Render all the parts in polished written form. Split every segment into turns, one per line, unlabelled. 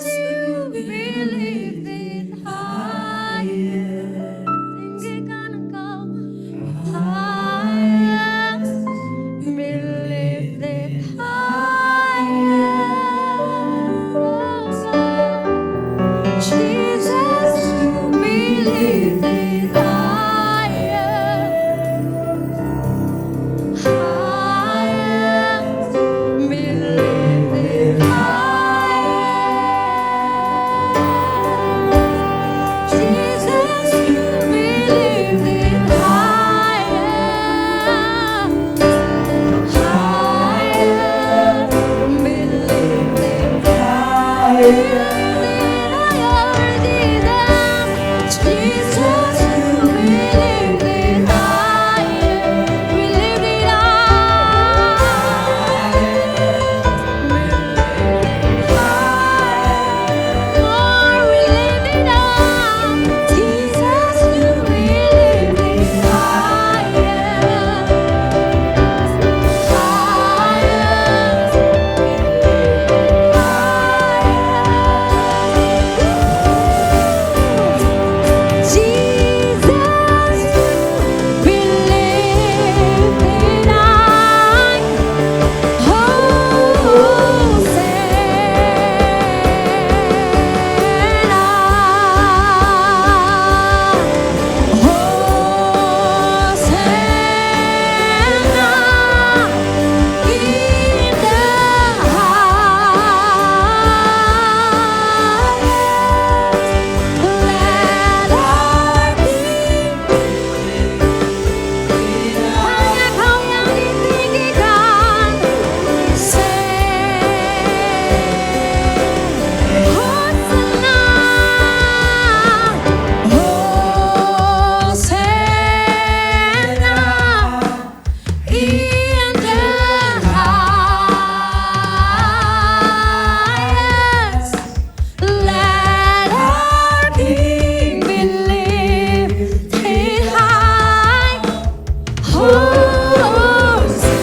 you, we lift it higher. Tinggikan Engkau higher, we lift it higher. Oh God, Jesus, we lift it higher, higher, we lift it higher. Jesus, we lift it higher, higher, we lift it higher. Jesus, we lift it higher, we lift it higher. Lord, we lift it up. Jesus, you we lift it higher,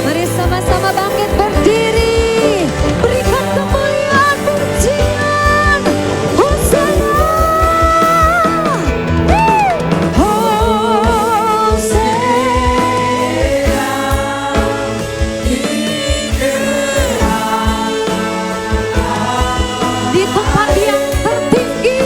mari sama-sama bangkit berdiri, berikan kemuliaan pujian. Hosana, di tempat yang tertinggi.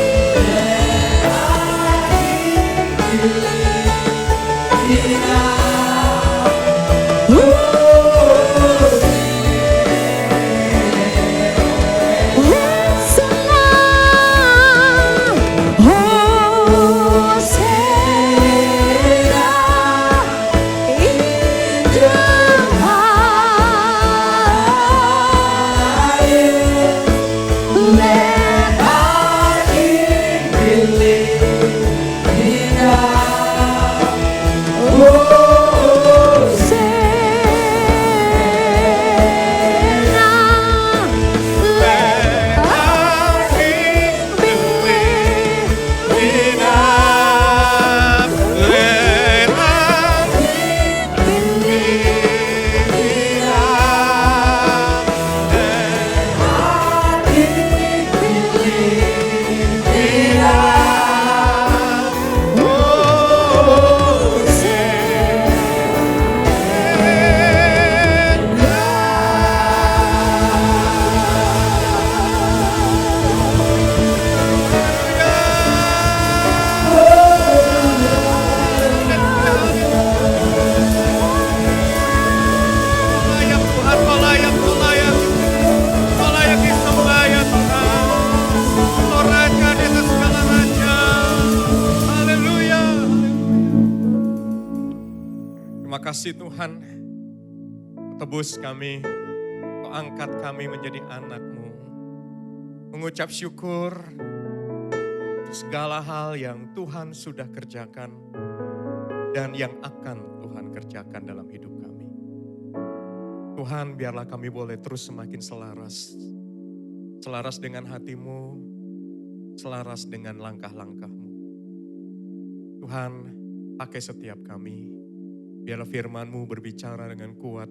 Terima kasih Tuhan, tebus kami, Kau angkat kami menjadi anak-Mu. Mengucap syukur untuk segala hal yang Tuhan sudah kerjakan dan yang akan Tuhan kerjakan dalam hidup kami. Tuhan, biarlah kami boleh terus semakin selaras. Selaras dengan hati-Mu, selaras dengan langkah-langkah-Mu. Tuhan, pakai setiap kami. Biarlah firman-Mu berbicara dengan kuat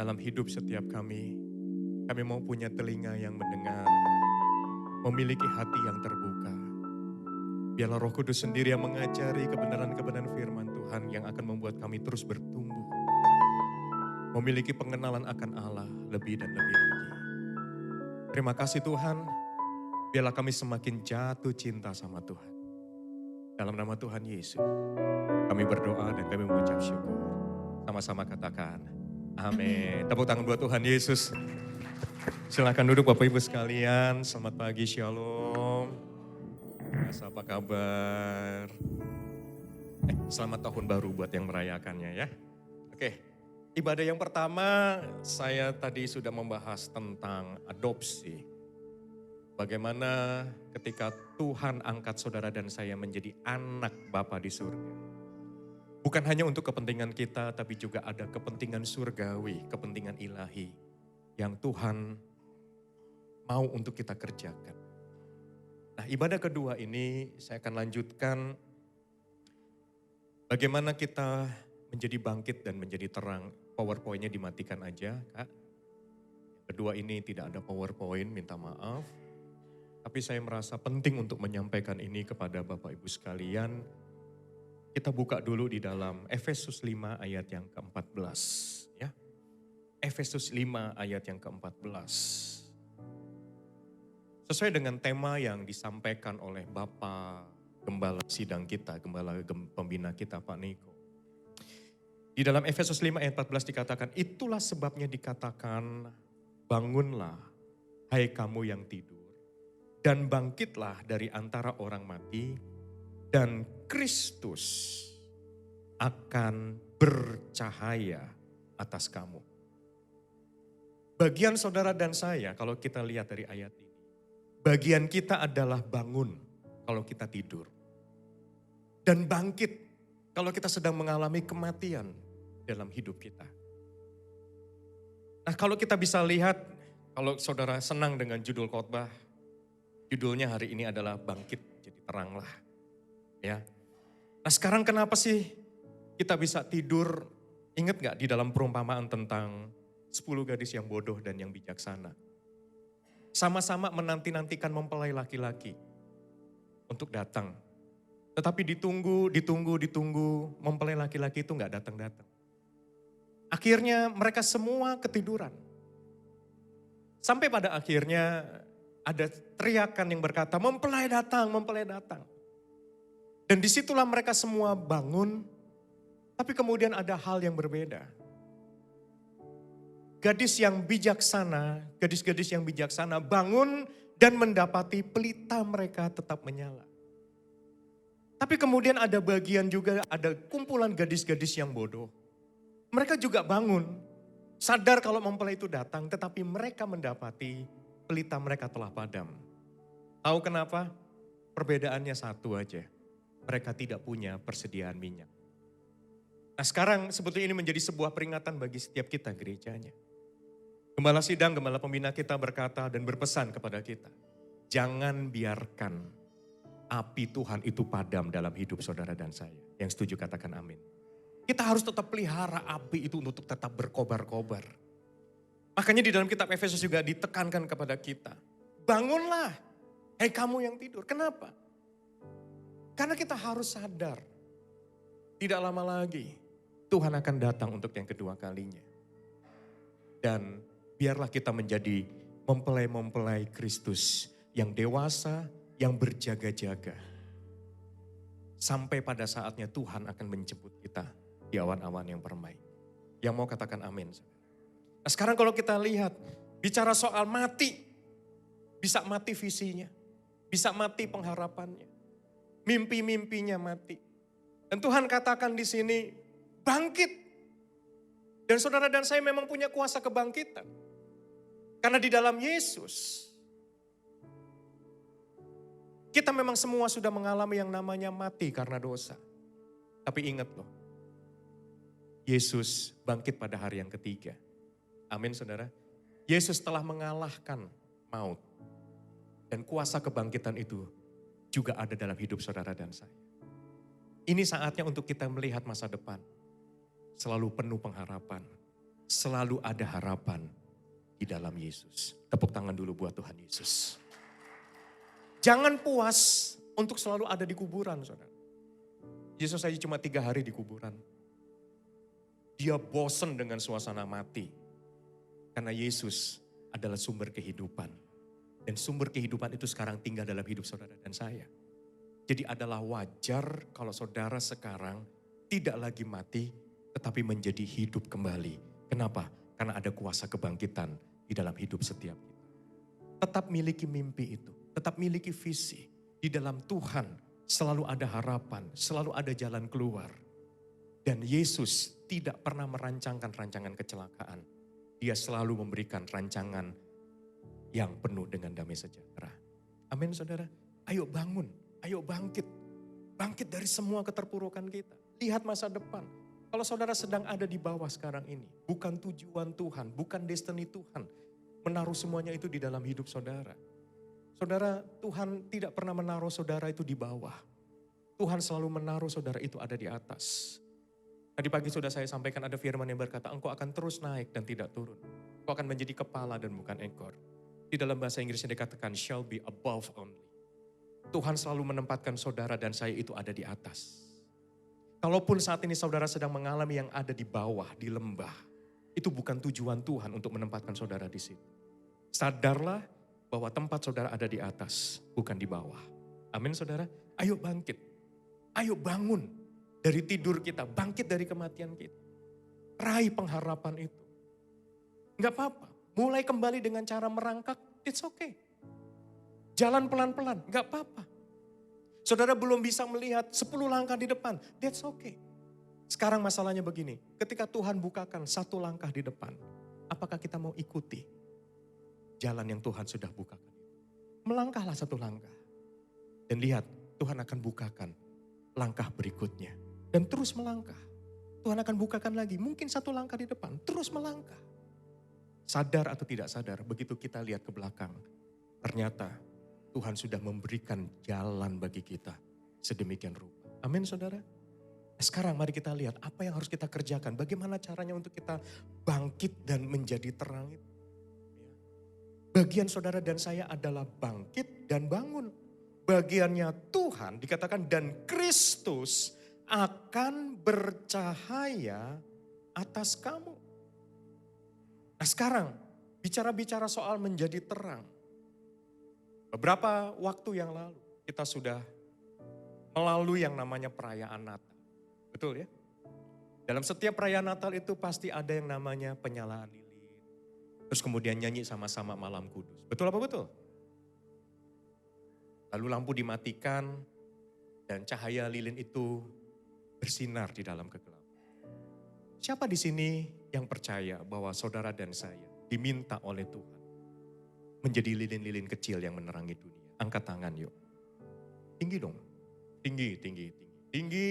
dalam hidup setiap kami. Kami mau punya telinga yang mendengar. memiliki hati yang terbuka. Biarlah Roh Kudus sendiri yang mengajari kebenaran-kebenaran firman Tuhan yang akan membuat kami terus bertumbuh. Memiliki pengenalan akan Allah lebih dan lebih lagi. Terima kasih Tuhan, biarlah kami semakin jatuh cinta sama Tuhan. Dalam nama Tuhan Yesus, kami berdoa dan kami mengucap syukur. Sama-sama katakan, amin. Tepuk tangan buat Tuhan Yesus. Silakan duduk Bapak Ibu sekalian, selamat pagi, shalom. Mas, apa kabar? Selamat tahun baru buat yang merayakannya ya. Oke, ibadah yang pertama saya tadi sudah membahas tentang adopsi. Bagaimana ketika Tuhan angkat saudara dan saya menjadi anak Bapa di surga. Bukan hanya untuk kepentingan kita, tapi juga ada kepentingan surgawi, kepentingan ilahi yang Tuhan mau untuk kita kerjakan. Nah, ibadah kedua ini saya akan lanjutkan bagaimana kita menjadi bangkit dan menjadi terang. PowerPoint-nya dimatikan aja, Kak. Kedua ini tidak ada PowerPoint, minta maaf. Tapi saya merasa penting untuk menyampaikan ini kepada Bapak Ibu sekalian. Kita buka dulu di dalam Efesus 5 ayat yang ke-14. Ya. Efesus 5 ayat yang ke-14. Sesuai dengan tema yang disampaikan oleh Bapak Gembala sidang kita, Gembala pembina kita Pak Niko. Di dalam Efesus 5 ayat 14 dikatakan, itulah sebabnya dikatakan, bangunlah hai kamu yang tidur. Dan bangkitlah dari antara orang mati dan Kristus akan bercahaya atas kamu. Bagian saudara dan saya kalau kita lihat dari ayat ini. Bagian kita adalah bangun kalau kita tidur. Dan bangkit kalau kita sedang mengalami kematian dalam hidup kita. Nah kalau kita bisa lihat, kalau saudara senang dengan judul khotbah, judulnya hari ini adalah bangkit jadi teranglah. Ya. Nah sekarang kenapa sih kita bisa tidur? Ingat gak di dalam perumpamaan tentang 10 gadis yang bodoh dan yang bijaksana? Sama-sama menanti-nantikan mempelai laki-laki untuk datang. Tetapi ditunggu, mempelai laki-laki itu gak datang-datang. Akhirnya mereka semua ketiduran. Sampai pada akhirnya ada teriakan yang berkata, mempelai datang, mempelai datang. Dan disitulah mereka semua bangun, tapi kemudian ada hal yang berbeda. Gadis yang bijaksana, gadis-gadis yang bijaksana bangun dan mendapati pelita mereka tetap menyala. Tapi kemudian ada bagian juga, ada kumpulan gadis-gadis yang bodoh. Mereka juga bangun, sadar kalau mempelai itu datang, tetapi mereka mendapati pelita mereka telah padam. Tahu kenapa? Perbedaannya satu aja. Mereka tidak punya persediaan minyak. Nah sekarang sebetulnya ini menjadi sebuah peringatan bagi setiap kita gerejanya. Gembala sidang, gembala pembina kita berkata dan berpesan kepada kita. Jangan biarkan api Tuhan itu padam dalam hidup saudara dan saya. Yang setuju katakan amin. Kita harus tetap pelihara api itu untuk tetap berkobar-kobar. Makanya di dalam kitab Efesus juga ditekankan kepada kita. Bangunlah, hai kamu yang tidur. Kenapa? Karena kita harus sadar. Tidak lama lagi Tuhan akan datang untuk yang kedua kalinya. Dan biarlah kita menjadi mempelai-mempelai Kristus yang dewasa, yang berjaga-jaga. Sampai pada saatnya Tuhan akan menjemput kita di awan-awan yang permai. Yang mau katakan amin. Nah sekarang kalau kita lihat, bicara soal mati, bisa mati visinya, bisa mati pengharapannya, mimpi-mimpinya mati. Dan Tuhan katakan di sini, bangkit. Dan saudara dan saya memang punya kuasa kebangkitan. Karena di dalam Yesus, kita memang semua sudah mengalami yang namanya mati karena dosa. Tapi ingat loh, Yesus bangkit pada hari yang ketiga. Amin saudara. Yesus telah mengalahkan maut. Dan kuasa kebangkitan itu juga ada dalam hidup saudara dan saya. Ini saatnya untuk kita melihat masa depan. Selalu penuh pengharapan. Selalu ada harapan di dalam Yesus. Tepuk tangan dulu buat Tuhan Yesus. Jangan puas untuk selalu ada di kuburan, saudara. Yesus saja cuma 3 hari di kuburan. Dia bosan dengan suasana mati. Karena Yesus adalah sumber kehidupan. Dan sumber kehidupan itu sekarang tinggal dalam hidup saudara dan saya. Jadi adalah wajar kalau saudara sekarang tidak lagi mati, tetapi menjadi hidup kembali. Kenapa? Karena ada kuasa kebangkitan di dalam hidup setiap kita. Tetap miliki mimpi itu, tetap miliki visi. Di dalam Tuhan selalu ada harapan, selalu ada jalan keluar. Dan Yesus tidak pernah merancangkan rancangan kecelakaan. Dia selalu memberikan rancangan yang penuh dengan damai sejahtera. Amin saudara. Ayo bangun, ayo bangkit. Bangkit dari semua keterpurukan kita. Lihat masa depan. Kalau saudara sedang ada di bawah sekarang ini. Bukan tujuan Tuhan, bukan destiny Tuhan. Menaruh semuanya itu di dalam hidup saudara. Saudara, Tuhan tidak pernah menaruh saudara itu di bawah. Tuhan selalu menaruh saudara itu ada di atas. Tadi pagi sudah saya sampaikan ada firman yang berkata, engkau akan terus naik dan tidak turun. Engkau akan menjadi kepala dan bukan ekor. Di dalam bahasa Inggrisnya dikatakan shall be above only. Tuhan selalu menempatkan saudara dan saya itu ada di atas. Kalaupun saat ini saudara sedang mengalami yang ada di bawah, di lembah. Itu bukan tujuan Tuhan untuk menempatkan saudara di situ. Sadarlah bahwa tempat saudara ada di atas, bukan di bawah. Amin saudara. Ayo bangkit. Ayo bangun. Dari tidur kita, bangkit dari kematian kita. Raih pengharapan itu. Enggak apa-apa. Mulai kembali dengan cara merangkak, it's okay. Jalan pelan-pelan, enggak apa-apa. Saudara belum bisa melihat 10 langkah di depan, that's okay. Sekarang masalahnya begini, ketika Tuhan bukakan 1 langkah di depan, apakah kita mau ikuti jalan yang Tuhan sudah bukakan? Melangkahlah 1 langkah. Dan lihat, Tuhan akan bukakan langkah berikutnya. Dan terus melangkah. Tuhan akan bukakan lagi, mungkin 1 langkah di depan, terus melangkah. Sadar atau tidak sadar, begitu kita lihat ke belakang, ternyata Tuhan sudah memberikan jalan bagi kita sedemikian rupa. Amin saudara. Sekarang mari kita lihat apa yang harus kita kerjakan. Bagaimana caranya untuk kita bangkit dan menjadi terang itu. Bagian saudara dan saya adalah bangkit dan bangun. Bagiannya Tuhan dikatakan dan Kristus akan bercahaya atas kamu. Nah sekarang bicara-bicara soal menjadi terang. Beberapa waktu yang lalu kita sudah melalui yang namanya perayaan Natal. Betul ya? Dalam setiap perayaan Natal itu pasti ada yang namanya penyalaan lilin. Terus kemudian nyanyi sama-sama Malam Kudus. Betul apa betul? Lalu lampu dimatikan dan cahaya lilin itu bersinar di dalam kegelapan. Siapa di sini yang percaya bahwa saudara dan saya diminta oleh Tuhan menjadi lilin-lilin kecil yang menerangi dunia? Angkat tangan yuk. Tinggi dong. Tinggi, tinggi, tinggi. Tinggi,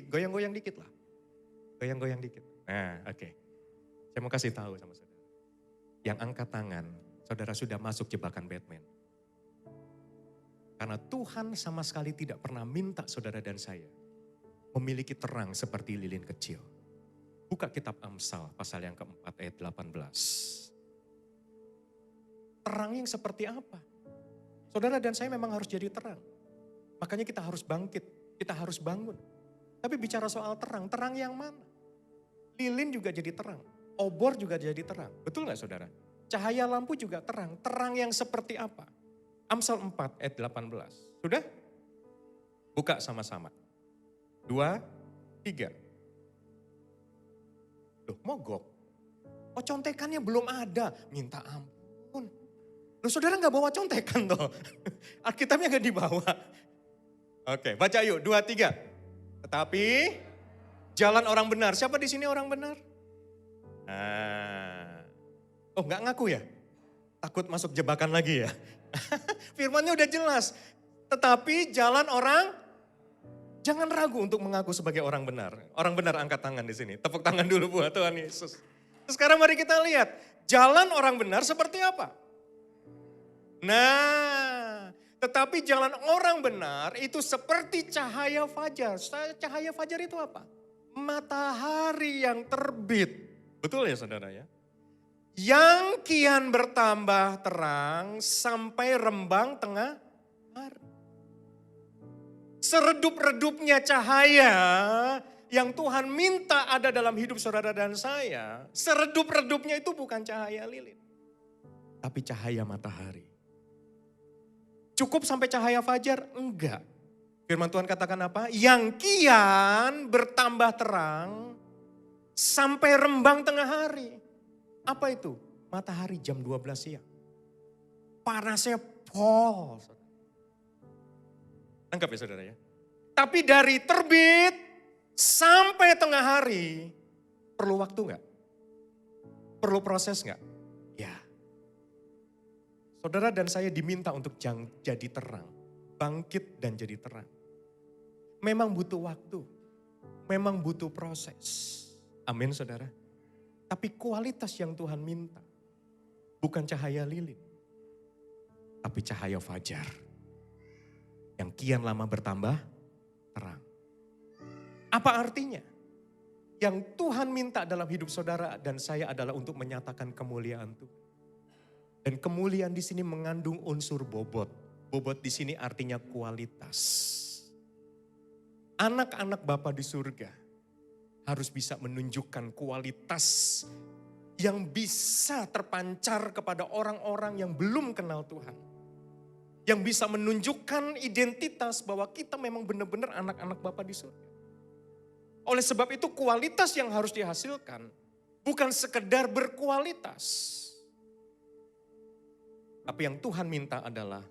goyang-goyang dikit lah. Goyang-goyang dikit. Nah oke. Saya mau kasih tahu sama saudara. Yang angkat tangan, saudara sudah masuk jebakan Batman. Karena Tuhan sama sekali tidak pernah minta saudara dan saya memiliki terang seperti lilin kecil. Buka kitab Amsal pasal yang keempat ayat 18. Terang yang seperti apa? Saudara dan saya memang harus jadi terang. Makanya kita harus bangkit, kita harus bangun. Tapi bicara soal terang, terang yang mana? Lilin juga jadi terang, obor juga jadi terang. Betul gak saudara? Cahaya lampu juga terang, terang yang seperti apa? Amsal 4 ayat 18. Sudah? Buka sama-sama. 2, 3. Loh mogok. Oh contekannya belum ada. Minta ampun. Loh saudara gak bawa contekan toh. Alkitabnya gak dibawa. Oke baca yuk 2, 3. Tetapi jalan orang benar. Siapa di sini orang benar? Nah. Oh gak ngaku ya? Takut masuk jebakan lagi ya? Firmannya udah jelas. Tetapi jalan orang, jangan ragu untuk mengaku sebagai orang benar. Orang benar angkat tangan di sini. Tepuk tangan dulu buat Tuhan Yesus. Sekarang mari kita lihat. Jalan orang benar seperti apa? Nah, tetapi jalan orang benar itu seperti cahaya fajar. Cahaya fajar itu apa? Matahari yang terbit. Betul ya saudara ya? Yang kian bertambah terang sampai rembang tengah matahari. Seredup-redupnya cahaya yang Tuhan minta ada dalam hidup saudara dan saya, seredup-redupnya itu bukan cahaya lilin, tapi cahaya matahari. Cukup sampai cahaya fajar? Enggak. Firman Tuhan katakan apa? Yang kian bertambah terang sampai rembang tengah hari. Apa itu? Matahari jam 12 siang. Panasnya pol. Anggap ya saudara ya. Tapi dari terbit sampai tengah hari, perlu waktu enggak? Perlu proses enggak? Ya. Saudara dan saya diminta untuk jadi terang. Bangkit dan jadi terang. Memang butuh waktu. Memang butuh proses. Amin saudara. Tapi kualitas yang Tuhan minta. Bukan cahaya lilin. Tapi cahaya fajar. Yang kian lama bertambah terang. Apa artinya? Yang Tuhan minta dalam hidup saudara dan saya adalah untuk menyatakan kemuliaan Tuhan. Dan kemuliaan di sini mengandung unsur bobot. Bobot di sini artinya kualitas. Anak-anak Bapa di surga harus bisa menunjukkan kualitas yang bisa terpancar kepada orang-orang yang belum kenal Tuhan. Yang bisa menunjukkan identitas bahwa kita memang benar-benar anak-anak Bapa di surga. Oleh sebab itu kualitas yang harus dihasilkan bukan sekedar berkualitas. Tapi yang Tuhan minta adalah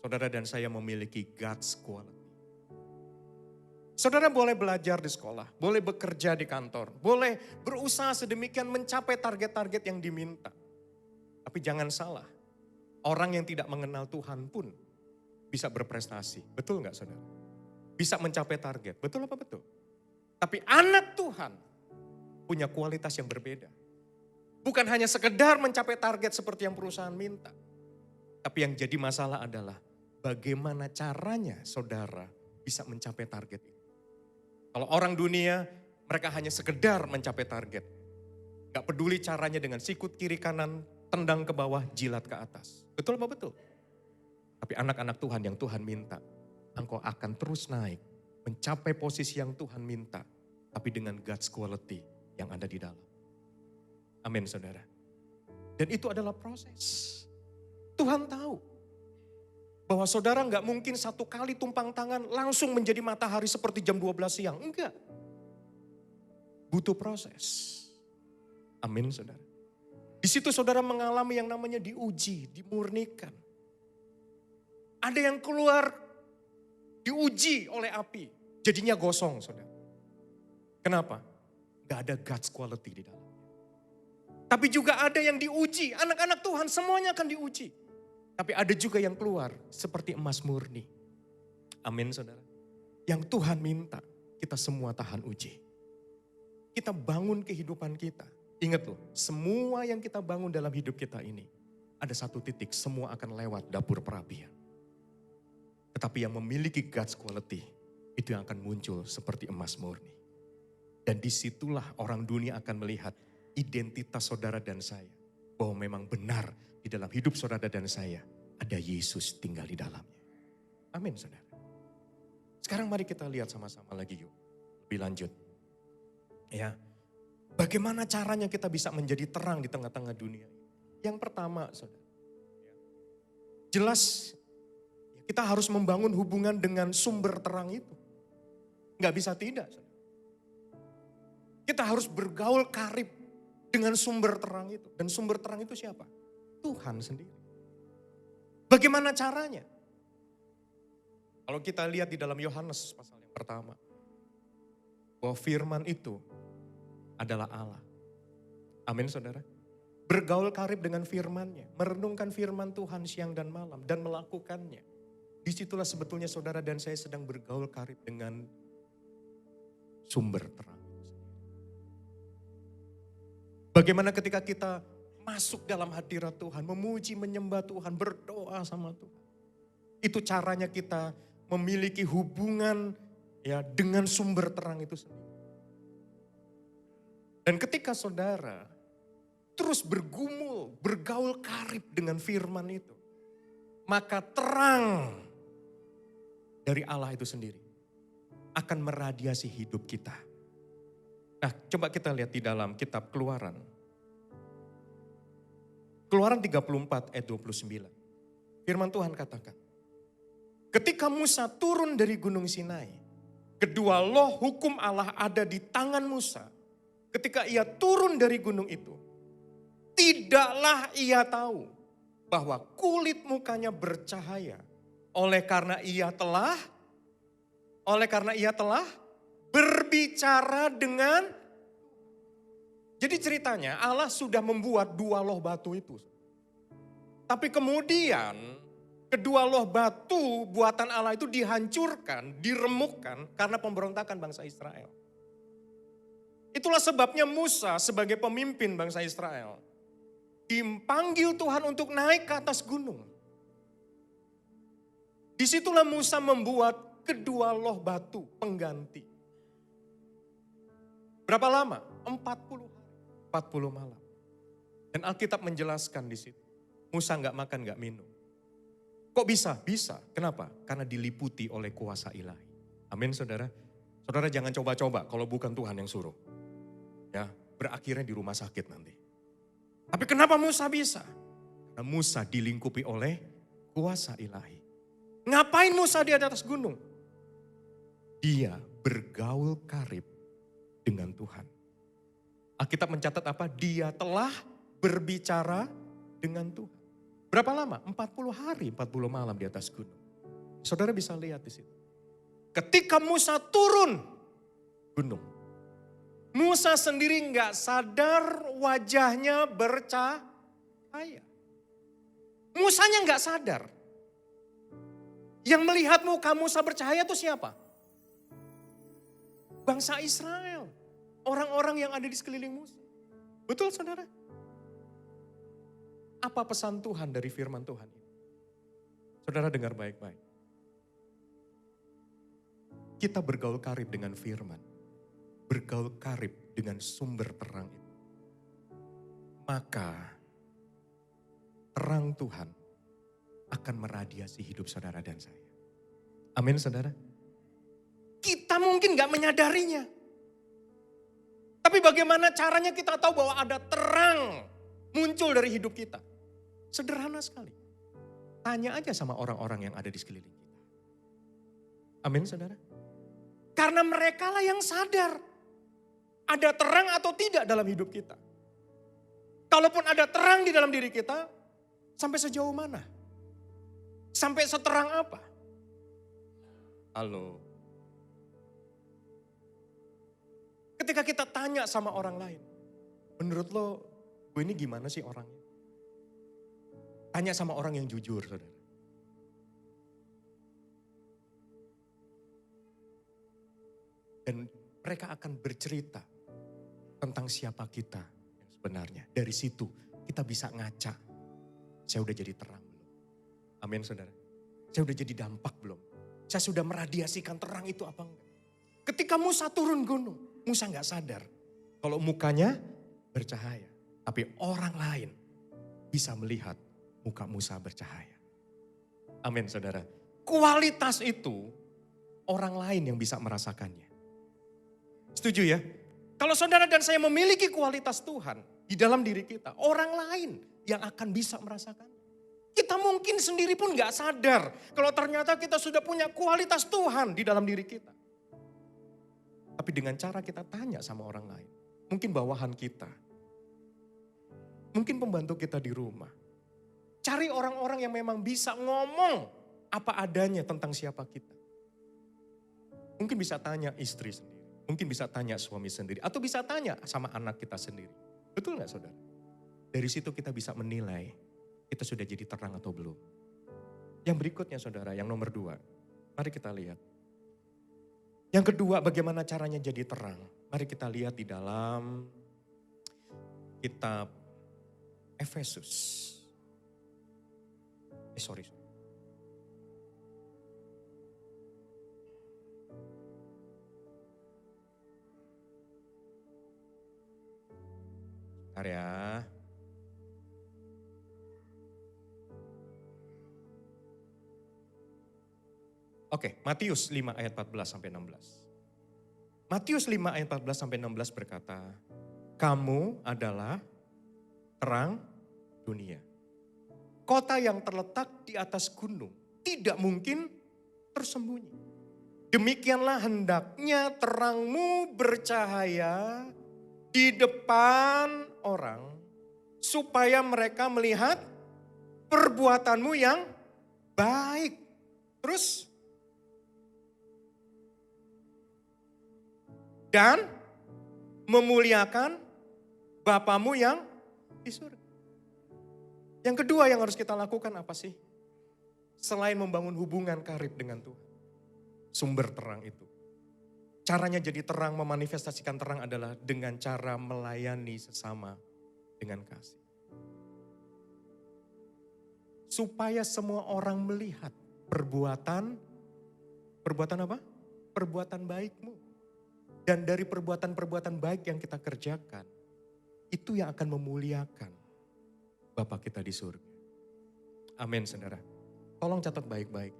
saudara dan saya memiliki God's quality. Saudara boleh belajar di sekolah, boleh bekerja di kantor, boleh berusaha sedemikian mencapai target-target yang diminta. Tapi jangan salah, orang yang tidak mengenal Tuhan pun bisa berprestasi. Betul nggak saudara? Bisa mencapai target, betul apa betul? Tapi anak Tuhan punya kualitas yang berbeda. Bukan hanya sekedar mencapai target seperti yang perusahaan minta. Tapi yang jadi masalah adalah bagaimana caranya saudara bisa mencapai target itu. Kalau orang dunia mereka hanya sekedar mencapai target. Gak peduli caranya dengan sikut kiri kanan, tendang ke bawah, jilat ke atas. Betul apa betul? Tapi anak-anak Tuhan yang Tuhan minta, engkau akan terus naik. Mencapai posisi yang Tuhan minta, tapi dengan God's quality yang ada di dalam. Amin saudara. Dan itu adalah proses. Tuhan tahu bahwa saudara gak mungkin satu kali tumpang tangan langsung menjadi matahari seperti jam 12 siang. Enggak. Butuh proses. Amin saudara. Di situ saudara mengalami yang namanya diuji, dimurnikan. Ada yang keluar diuji oleh api, jadinya gosong saudara. Kenapa? Gak ada God's quality di dalam. Tapi juga ada yang diuji, anak-anak Tuhan semuanya akan diuji. Tapi ada juga yang keluar seperti emas murni. Amin saudara. Yang Tuhan minta kita semua tahan uji. Kita bangun kehidupan kita. Ingat loh, semua yang kita bangun dalam hidup kita ini. Ada satu titik, semua akan lewat dapur perapian. Tetapi yang memiliki God's quality, itu yang akan muncul seperti emas murni. Dan disitulah orang dunia akan melihat identitas saudara dan saya. Bahwa memang benar di dalam hidup saudara dan saya ada Yesus tinggal di dalamnya. Amin saudara. Sekarang mari kita lihat sama-sama lagi yuk. Lebih lanjut. Ya. Bagaimana caranya kita bisa menjadi terang di tengah-tengah dunia. Yang pertama saudara. Jelas kita harus membangun hubungan dengan sumber terang itu. Gak bisa tidak saudara. Kita harus bergaul karib dengan sumber terang itu. Dan sumber terang itu siapa? Tuhan sendiri. Bagaimana caranya? Kalau kita lihat di dalam Yohanes pasal yang pertama. Bahwa firman itu adalah Allah. Amin saudara. Bergaul karib dengan firman-Nya. Merenungkan firman Tuhan siang dan malam. Dan melakukannya. Disitulah sebetulnya saudara dan saya sedang bergaul karib dengan sumber terang. Bagaimana ketika kita masuk dalam hadirat Tuhan, memuji, menyembah Tuhan, berdoa sama Tuhan. Itu caranya kita memiliki hubungan ya dengan sumber terang itu sendiri. Dan ketika saudara terus bergumul, bergaul karib dengan firman itu, maka terang dari Allah itu sendiri akan meradiasi hidup kita. Nah, coba kita lihat di dalam kitab Keluaran. Keluaran 34 ayat 29. Firman Tuhan katakan, ketika Musa turun dari Gunung Sinai, kedua loh hukum Allah ada di tangan Musa. Ketika ia turun dari gunung itu, tidaklah ia tahu bahwa kulit mukanya bercahaya. Oleh karena ia telah berbicara dengan. Jadi ceritanya Allah sudah membuat dua loh batu itu. Tapi kemudian kedua loh batu buatan Allah itu dihancurkan, diremukkan karena pemberontakan bangsa Israel. Itulah sebabnya Musa sebagai pemimpin bangsa Israel dipanggil Tuhan untuk naik ke atas gunung. Disitulah Musa membuat kedua loh batu pengganti. Berapa lama? 40 hari, 40 malam. Dan Alkitab menjelaskan di situ. Musa nggak makan, nggak minum. Kok bisa? Bisa. Kenapa? Karena diliputi oleh kuasa ilahi. Amin saudara. Saudara jangan coba-coba kalau bukan Tuhan yang suruh. Ya, berakhirnya di rumah sakit nanti. Tapi kenapa Musa bisa? Karena Musa dilingkupi oleh kuasa ilahi. Ngapain Musa di atas gunung? Dia bergaul karib dengan Tuhan. Alkitab mencatat apa? Dia telah berbicara dengan Tuhan. Berapa lama? 40 hari, 40 malam di atas gunung. Saudara bisa lihat di situ. Ketika Musa turun gunung, Musa sendiri nggak sadar wajahnya bercahaya. Musanya nggak sadar. Yang melihat muka Musa bercahaya itu siapa? Bangsa Israel. Orang-orang yang ada di sekeliling Musa. Betul saudara? Apa pesan Tuhan dari firman Tuhan ini? Saudara dengar baik-baik. Kita bergaul karib dengan firman. Bergaul karib dengan sumber terang itu. Maka terang Tuhan akan meradiasi hidup saudara dan saya. Amin saudara. Kita mungkin gak menyadarinya. Tapi bagaimana caranya kita tahu bahwa ada terang muncul dari hidup kita? Sederhana sekali. Tanya aja sama orang-orang yang ada di sekeliling kita. Amin saudara. Karena mereka lah yang sadar. Ada terang atau tidak dalam hidup kita. Kalaupun ada terang di dalam diri kita, sampai sejauh mana? Sampai seterang apa? Halo. Ketika kita tanya sama orang lain, menurut lo gue ini gimana sih orangnya? Tanya sama orang yang jujur saudara. Dan mereka akan bercerita tentang siapa kita yang sebenarnya. Dari situ kita bisa ngaca. Saya udah jadi terang belum? Amin saudara. Saya udah jadi dampak belum? Saya sudah meradiasikan terang itu apa enggak? Ketika Musa turun gunung, Musa gak sadar kalau mukanya bercahaya. Tapi orang lain bisa melihat muka Musa bercahaya. Amin saudara. Kualitas itu orang lain yang bisa merasakannya. Setuju ya? Kalau saudara dan saya memiliki kualitas Tuhan di dalam diri kita, orang lain yang akan bisa merasakan. Kita mungkin sendiri pun gak sadar kalau ternyata kita sudah punya kualitas Tuhan di dalam diri kita. Tapi dengan cara kita tanya sama orang lain, mungkin bawahan kita, mungkin pembantu kita di rumah. Cari orang-orang yang memang bisa ngomong apa adanya tentang siapa kita. Mungkin bisa tanya istri sendiri. Mungkin bisa tanya suami sendiri. Atau bisa tanya sama anak kita sendiri. Betul gak saudara? Dari situ kita bisa menilai kita sudah jadi terang atau belum. Yang berikutnya saudara, yang nomor 2. Mari kita lihat. Yang kedua, bagaimana caranya jadi terang. Mari kita lihat di dalam kitab Efesus. Sorry. Bentar ya. Oke, Matius 5 ayat 14 sampai 16. Matius 5 ayat 14 sampai 16 berkata, kamu adalah terang dunia. Kota yang terletak di atas gunung tidak mungkin tersembunyi. Demikianlah hendaknya terangmu bercahaya di depan orang, supaya mereka melihat perbuatanmu yang baik. Terus, dan memuliakan Bapamu yang di surga. Yang kedua yang harus kita lakukan apa sih? Selain membangun hubungan karib dengan Tuhan. Sumber terang itu. Caranya jadi terang, memanifestasikan terang adalah dengan cara melayani sesama dengan kasih. Supaya semua orang melihat perbuatan apa? Perbuatan baikmu. Dan dari perbuatan-perbuatan baik yang kita kerjakan, itu yang akan memuliakan Bapa kita di surga. Amin, saudara. Tolong catat baik-baik.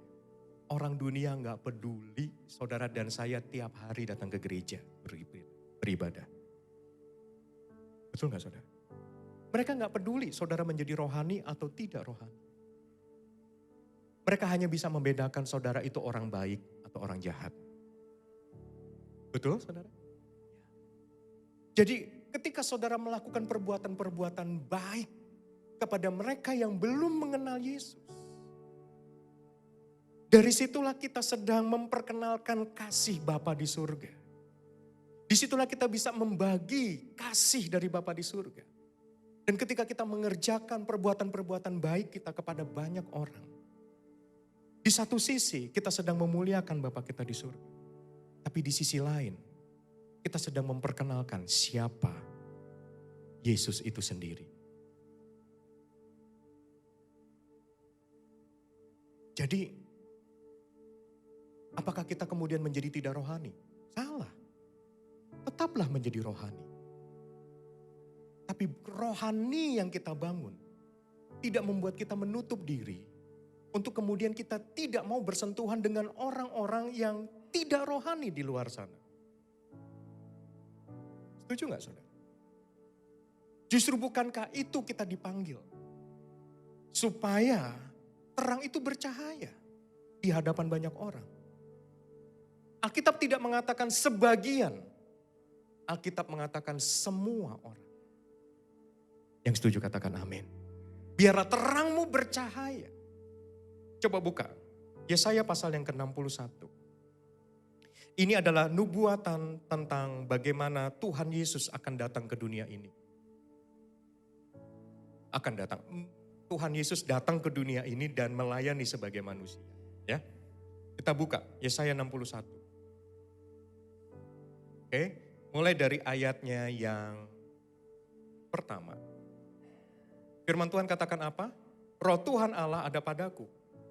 Orang dunia gak peduli saudara dan saya tiap hari datang ke gereja beribadah. Betul gak saudara? Mereka gak peduli saudara menjadi rohani atau tidak rohani. Mereka hanya bisa membedakan saudara itu orang baik atau orang jahat. Betul saudara? Jadi ketika saudara melakukan perbuatan-perbuatan baik kepada mereka yang belum mengenal Yesus. Dari situlah kita sedang memperkenalkan kasih Bapa di surga. Disitulah kita bisa membagi kasih dari Bapa di surga. Dan ketika kita mengerjakan perbuatan-perbuatan baik kita kepada banyak orang. Di satu sisi kita sedang memuliakan Bapa kita di surga. Tapi di sisi lain, kita sedang memperkenalkan siapa Yesus itu sendiri. Jadi, apakah kita kemudian menjadi tidak rohani? Salah. Tetaplah menjadi rohani. Tapi rohani yang kita bangun tidak membuat kita menutup diri untuk kemudian kita tidak mau bersentuhan dengan orang-orang yang tidak rohani di luar sana. Setuju gak saudara? Justru bukankah itu kita dipanggil? Supaya terang itu bercahaya di hadapan banyak orang. Alkitab tidak mengatakan sebagian. Alkitab mengatakan semua orang. Yang setuju katakan amin. Biarlah terangmu bercahaya. Coba buka. Yesaya pasal yang ke-61. Ini adalah nubuatan tentang bagaimana Tuhan Yesus akan datang ke dunia ini. Akan datang. Tuhan Yesus datang ke dunia ini dan melayani sebagai manusia. Ya, kita buka Yesaya 61. Oke, mulai dari ayatnya yang pertama. Firman Tuhan katakan apa? Roh Tuhan Allah ada padaku.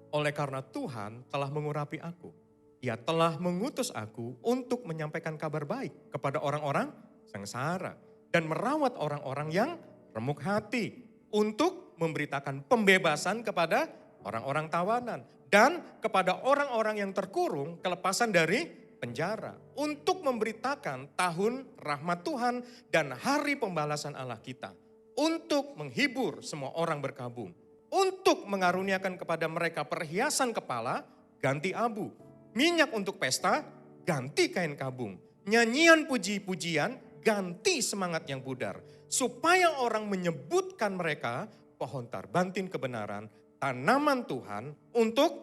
Oleh karena Tuhan telah mengurapi aku. Ia telah mengutus aku untuk menyampaikan kabar baik kepada orang-orang sengsara. Dan merawat orang-orang yang remuk hati. Untuk memberitakan pembebasan kepada orang-orang tawanan. Dan kepada orang-orang yang terkurung kelepasan dari penjara. Untuk memberitakan tahun rahmat Tuhan dan hari pembalasan Allah kita. Untuk menghibur semua orang berkabung. Untuk mengaruniakan kepada mereka perhiasan kepala ganti abu. Minyak untuk pesta, ganti kain kabung. Nyanyian puji-pujian, ganti semangat yang pudar. Supaya orang menyebutkan mereka pohon tarbantin kebenaran, tanaman Tuhan untuk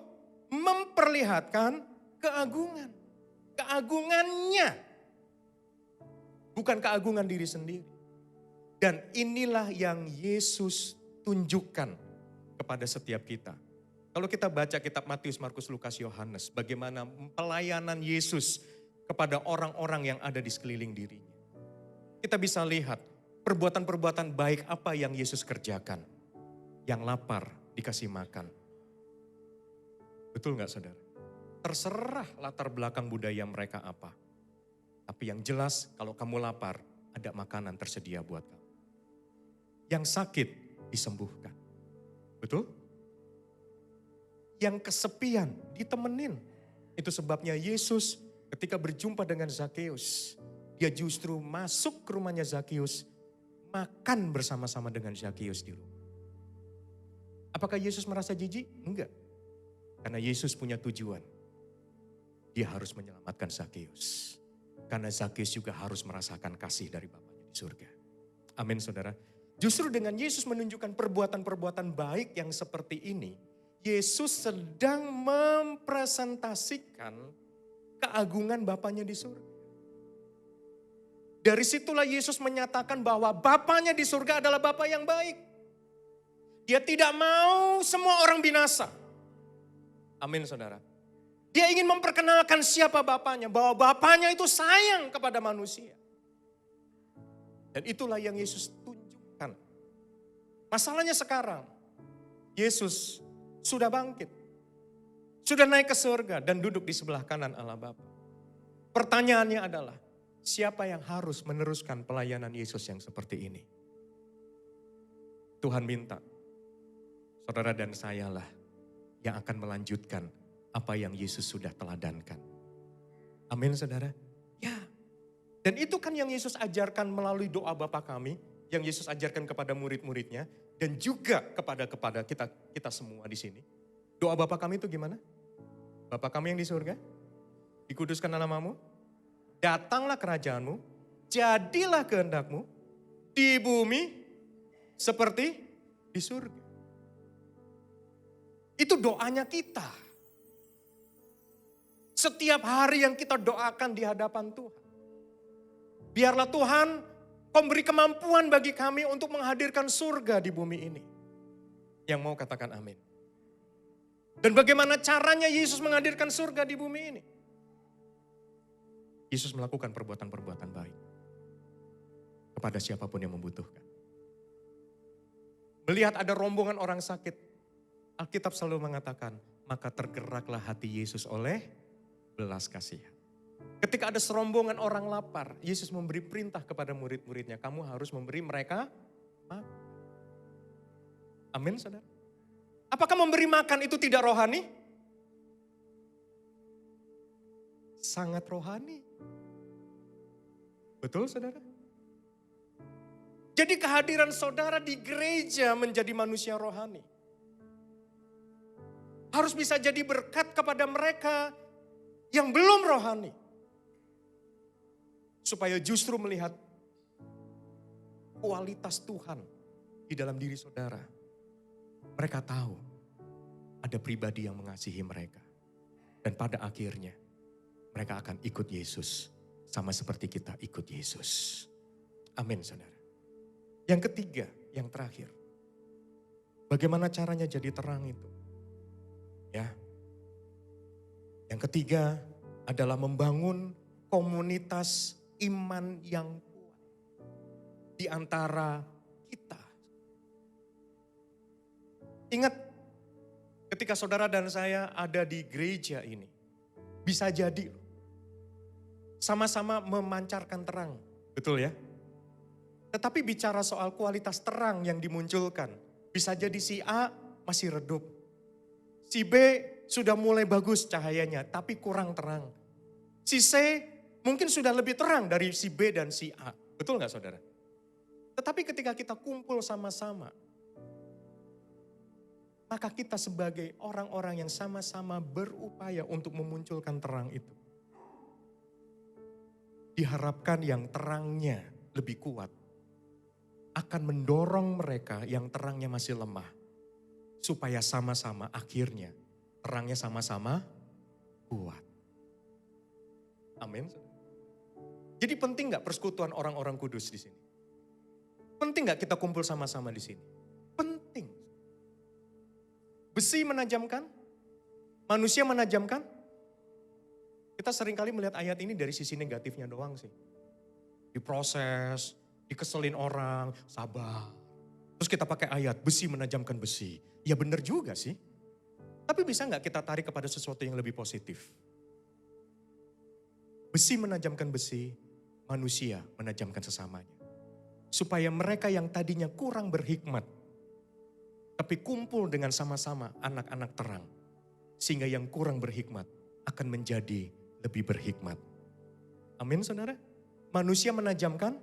memperlihatkan keagungan. Keagungannya. Bukan keagungan diri sendiri. Dan inilah yang Yesus tunjukkan kepada setiap kita. Kalau kita baca kitab Matius, Markus, Lukas, Yohanes, bagaimana pelayanan Yesus kepada orang-orang yang ada di sekeliling dirinya. Kita bisa lihat perbuatan-perbuatan baik apa yang Yesus kerjakan. Yang lapar dikasih makan. Betul gak saudara? Terserah latar belakang budaya mereka apa. Tapi yang jelas kalau kamu lapar, ada makanan tersedia buat kamu. Yang sakit disembuhkan. Betul? Yang kesepian ditemenin. Itu sebabnya Yesus ketika berjumpa dengan Zakeus, dia justru masuk ke rumahnya Zakeus, makan bersama-sama dengan Zakeus di rumah. Apakah Yesus merasa jijik? Enggak. Karena Yesus punya tujuan. Dia harus menyelamatkan Zakeus. Karena Zakeus juga harus merasakan kasih dari Bapaknya di surga. Amin saudara. Justru dengan Yesus menunjukkan perbuatan-perbuatan baik yang seperti ini, Yesus sedang mempresentasikan keagungan Bapaknya di surga. Dari situlah Yesus menyatakan bahwa Bapaknya di surga adalah Bapa yang baik. Dia tidak mau semua orang binasa. Amin saudara. Dia ingin memperkenalkan siapa Bapaknya, bahwa Bapaknya itu sayang kepada manusia. Dan itulah yang Yesus tunjukkan. Masalahnya sekarang, Yesus sudah bangkit. Sudah naik ke surga dan duduk di sebelah kanan Allah Bapa. Pertanyaannya adalah, siapa yang harus meneruskan pelayanan Yesus yang seperti ini? Tuhan minta, saudara dan sayalah yang akan melanjutkan apa yang Yesus sudah teladankan. Amin saudara. Ya. Dan itu kan yang Yesus ajarkan melalui doa Bapa kami, yang Yesus ajarkan kepada murid-muridnya, dan juga kepada kita semua di sini. Doa Bapa kami itu gimana? Bapa kami yang di surga, dikuduskan namamu, datanglah kerajaanmu, jadilah kehendakmu di bumi seperti di surga. Itu doanya kita. Setiap hari yang kita doakan di hadapan Tuhan. Biarlah Tuhan memberi kemampuan bagi kami untuk menghadirkan surga di bumi ini. Yang mau katakan amin. Dan bagaimana caranya Yesus menghadirkan surga di bumi ini? Yesus melakukan perbuatan-perbuatan baik kepada siapapun yang membutuhkan. Melihat ada rombongan orang sakit, Alkitab selalu mengatakan, maka tergeraklah hati Yesus oleh belas kasihan. Ketika ada serombongan orang lapar, Yesus memberi perintah kepada murid-muridnya, kamu harus memberi mereka makan. Amin saudara. Apakah memberi makan itu tidak rohani? Sangat rohani. Betul saudara? Jadi kehadiran saudara di gereja menjadi manusia rohani. Harus bisa jadi berkat kepada mereka yang belum rohani. Supaya justru melihat kualitas Tuhan di dalam diri saudara. Mereka tahu ada pribadi yang mengasihi mereka. Dan pada akhirnya mereka akan ikut Yesus. Sama seperti kita ikut Yesus. Amin saudara. Yang ketiga, yang terakhir. Bagaimana caranya jadi terang itu? Ya. Yang ketiga adalah membangun komunitas iman yang kuat di antara kita. Ingat, ketika saudara dan saya ada di gereja ini, bisa jadi sama-sama memancarkan terang, betul ya? Tetapi bicara soal kualitas terang yang dimunculkan, bisa jadi si A masih redup, si B sudah mulai bagus cahayanya, tapi kurang terang. Si C mungkin sudah lebih terang dari si B dan si A. Betul gak saudara? Tetapi ketika kita kumpul sama-sama, maka kita sebagai orang-orang yang sama-sama berupaya untuk memunculkan terang itu. Diharapkan yang terangnya lebih kuat akan mendorong mereka yang terangnya masih lemah. Supaya sama-sama akhirnya terangnya sama-sama kuat. Amin. Jadi penting gak persekutuan orang-orang kudus di sini? Penting gak kita kumpul sama-sama di sini? Penting. Besi menajamkan, manusia menajamkan. Kita seringkali melihat ayat ini dari sisi negatifnya doang sih. Diproses, dikeselin orang, sabar. Terus kita pakai ayat, besi menajamkan besi. Ya benar juga sih. Tapi bisa gak kita tarik kepada sesuatu yang lebih positif? Besi menajamkan besi, manusia menajamkan sesamanya. Supaya mereka yang tadinya kurang berhikmat, tapi kumpul dengan sama-sama anak-anak terang. Sehingga yang kurang berhikmat akan menjadi lebih berhikmat. Amin saudara. Manusia menajamkan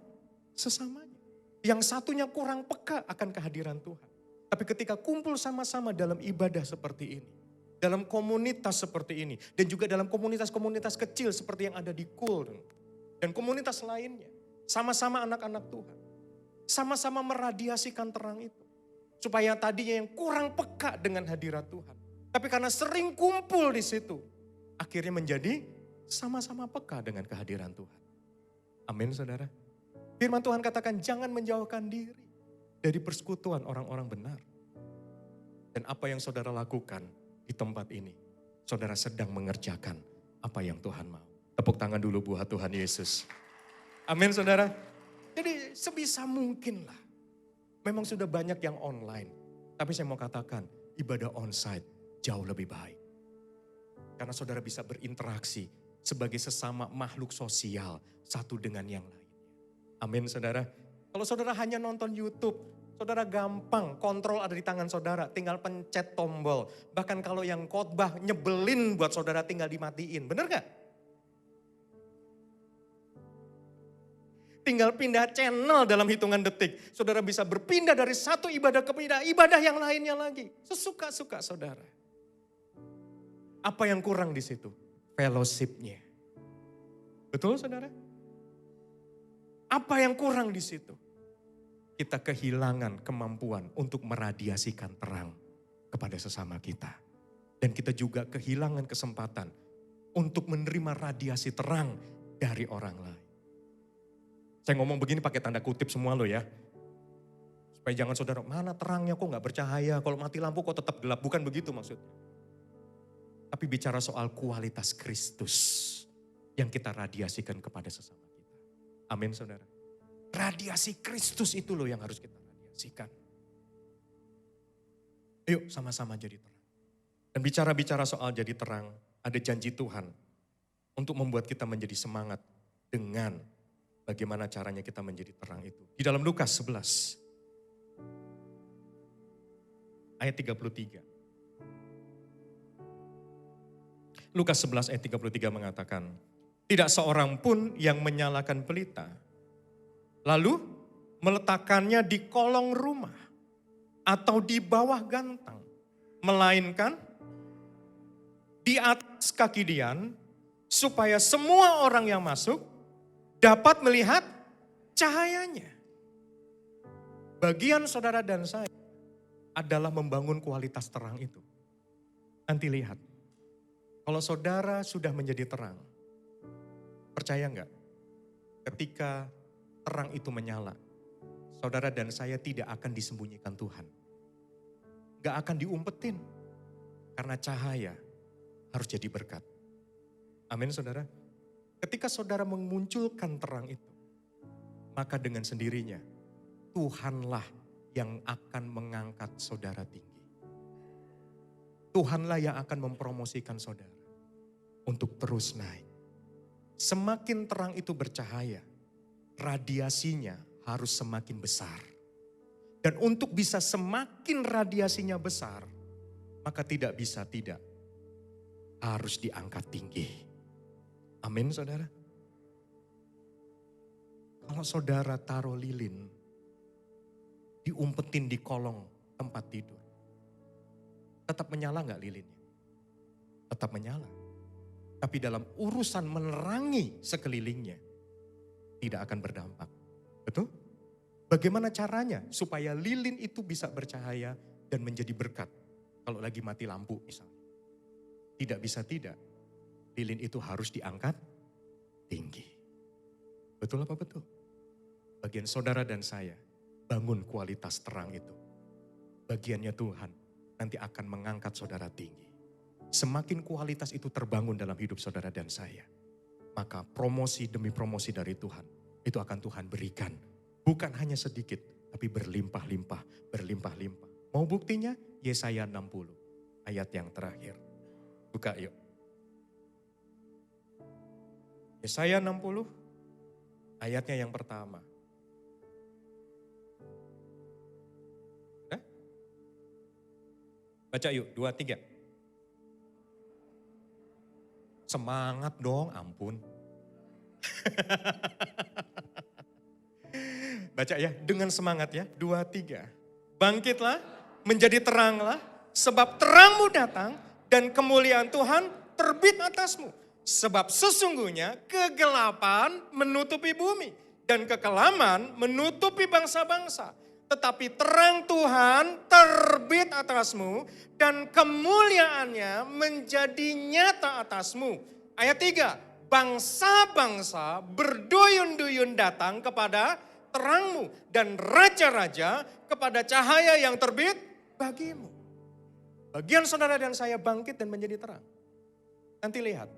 sesamanya. Yang satunya kurang peka akan kehadiran Tuhan. Tapi ketika kumpul sama-sama dalam ibadah seperti ini. Dalam komunitas seperti ini. Dan juga dalam komunitas-komunitas kecil seperti yang ada di Kul. Dan komunitas lainnya. Sama-sama anak-anak Tuhan. Sama-sama meradiasikan terang itu. Supaya tadinya yang kurang peka dengan hadirat Tuhan. Tapi karena sering kumpul di situ. Akhirnya menjadi sama-sama peka dengan kehadiran Tuhan. Amin saudara. Firman Tuhan katakan jangan menjauhkan diri dari persekutuan orang-orang benar. Dan apa yang saudara lakukan di tempat ini. Saudara sedang mengerjakan apa yang Tuhan mau. Tepuk tangan dulu buat Tuhan Yesus. Amin saudara. Jadi sebisa mungkin lah. Memang sudah banyak yang online. Tapi saya mau katakan ibadah onsite jauh lebih baik. Karena saudara bisa berinteraksi sebagai sesama makhluk sosial satu dengan yang lainnya. Amin saudara. Kalau saudara hanya nonton YouTube, saudara gampang kontrol ada di tangan saudara. Tinggal pencet tombol. Bahkan kalau yang khotbah nyebelin buat saudara tinggal dimatiin. Bener gak? Tinggal pindah channel dalam hitungan detik. Saudara bisa berpindah dari satu ibadah ke ibadah yang lainnya lagi. Sesuka-suka saudara. Apa yang kurang di situ? Fellowship-nya. Betul saudara? Apa yang kurang di situ? Kita kehilangan kemampuan untuk meradiasikan terang kepada sesama kita. Dan kita juga kehilangan kesempatan untuk menerima radiasi terang dari orang lain. Saya ngomong begini pakai tanda kutip semua loh ya. Supaya jangan saudara, mana terangnya kok gak bercahaya, kalau mati lampu kok tetap gelap. Bukan begitu maksudnya. Tapi bicara soal kualitas Kristus yang kita radiasikan kepada sesama kita. Amin saudara. Radiasi Kristus itu loh yang harus kita radiasikan. Yuk sama-sama jadi terang. Dan bicara-bicara soal jadi terang, ada janji Tuhan untuk membuat kita menjadi semangat dengan bagaimana caranya kita menjadi terang itu. Di dalam Lukas 11 ayat 33. Lukas 11 ayat 33 mengatakan, tidak seorang pun yang menyalakan pelita, lalu meletakkannya di kolong rumah atau di bawah gantang, melainkan di atas kaki dian, supaya semua orang yang masuk dapat melihat cahayanya. Bagian saudara dan saya adalah membangun kualitas terang itu. Nanti lihat, kalau saudara sudah menjadi terang, percaya enggak? Ketika terang itu menyala, saudara dan saya tidak akan disembunyikan Tuhan. Enggak akan diumpetin. Karena cahaya harus jadi berkat. Amin saudara. Ketika saudara memunculkan terang itu, maka dengan sendirinya Tuhanlah yang akan mengangkat saudara tinggi. Tuhanlah yang akan mempromosikan saudara untuk terus naik. Semakin terang itu bercahaya, radiasinya harus semakin besar. Dan untuk bisa semakin radiasinya besar, maka tidak bisa tidak. Harus diangkat tinggi. Amin saudara. Kalau saudara taruh lilin, diumpetin di kolong tempat tidur, tetap menyala gak lilinnya? Tetap menyala. Tapi dalam urusan menerangi sekelilingnya, tidak akan berdampak. Betul? Bagaimana caranya supaya lilin itu bisa bercahaya dan menjadi berkat? Kalau lagi mati lampu misalnya. Tidak bisa tidak. Lilin itu harus diangkat tinggi. Betul apa betul? Bagian saudara dan saya, bangun kualitas terang itu. Bagiannya Tuhan nanti akan mengangkat saudara tinggi. Semakin kualitas itu terbangun dalam hidup saudara dan saya, maka promosi demi promosi dari Tuhan, itu akan Tuhan berikan. Bukan hanya sedikit, tapi berlimpah-limpah, berlimpah-limpah. Mau buktinya? Yesaya 60, ayat yang terakhir. Buka yuk. Yesaya 60, ayatnya yang pertama. Udah? Baca yuk, 2, 3. Semangat dong, ampun. Baca ya, dengan semangat ya. 2, 3. Bangkitlah, menjadi teranglah, sebab terangmu datang dan kemuliaan Tuhan terbit atasmu. Sebab sesungguhnya kegelapan menutupi bumi dan kekelaman menutupi bangsa-bangsa. Tetapi terang Tuhan terbit atasmu dan kemuliaannya menjadi nyata atasmu. Ayat 3, bangsa-bangsa berduyun-duyun datang kepada terangmu dan raja-raja kepada cahaya yang terbit bagimu. Bagian saudara dan saya bangkit dan menjadi terang. Nanti lihat,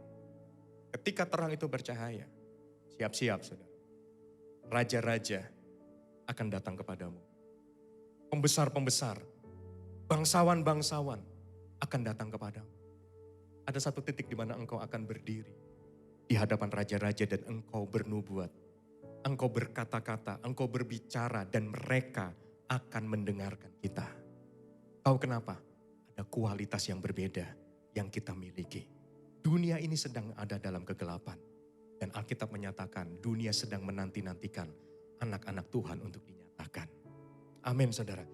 ketika terang itu bercahaya, siap-siap saudara. Raja-raja akan datang kepadamu. Pembesar-pembesar, bangsawan-bangsawan akan datang kepadamu. Ada satu titik di mana engkau akan berdiri di hadapan raja-raja dan engkau bernubuat. Engkau berkata-kata, engkau berbicara dan mereka akan mendengarkan kita. Tahu kenapa? Ada kualitas yang berbeda yang kita miliki. Dunia ini sedang ada dalam kegelapan. Dan Alkitab menyatakan dunia sedang menanti-nantikan anak-anak Tuhan untuk dinyatakan. Amin saudara.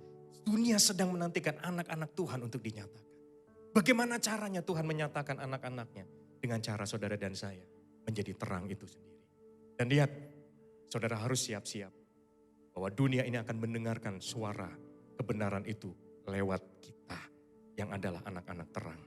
Dunia sedang menantikan anak-anak Tuhan untuk dinyatakan. Bagaimana caranya Tuhan menyatakan anak-anaknya? Dengan cara saudara dan saya menjadi terang itu sendiri. Dan lihat, saudara harus siap-siap bahwa dunia ini akan mendengarkan suara kebenaran itu lewat kita yang adalah anak-anak terang.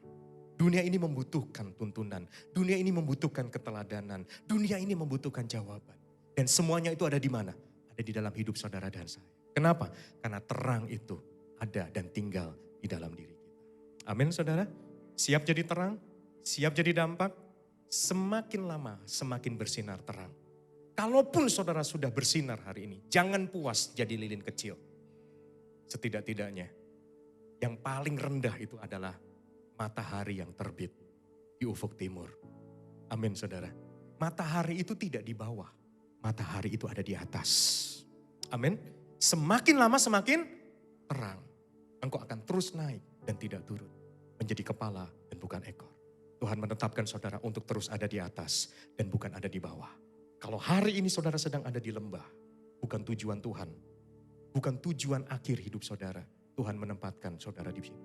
Dunia ini membutuhkan tuntunan, dunia ini membutuhkan keteladanan, dunia ini membutuhkan jawaban. Dan semuanya itu ada di mana? Ada di dalam hidup saudara dan saya. Kenapa? Karena terang itu ada dan tinggal di dalam diri kita. Amin saudara. Siap jadi terang, siap jadi dampak. Semakin lama semakin bersinar terang. Kalaupun saudara sudah bersinar hari ini, jangan puas jadi lilin kecil. Setidak-tidaknya yang paling rendah itu adalah matahari yang terbit di ufuk timur. Amin saudara. Matahari itu tidak di bawah, matahari itu ada di atas. Amin. Semakin lama semakin terang. Engkau akan terus naik dan tidak turun. Menjadi kepala dan bukan ekor. Tuhan menetapkan saudara untuk terus ada di atas dan bukan ada di bawah. Kalau hari ini saudara sedang ada di lembah, bukan tujuan Tuhan. Bukan tujuan akhir hidup saudara. Tuhan menempatkan saudara di situ.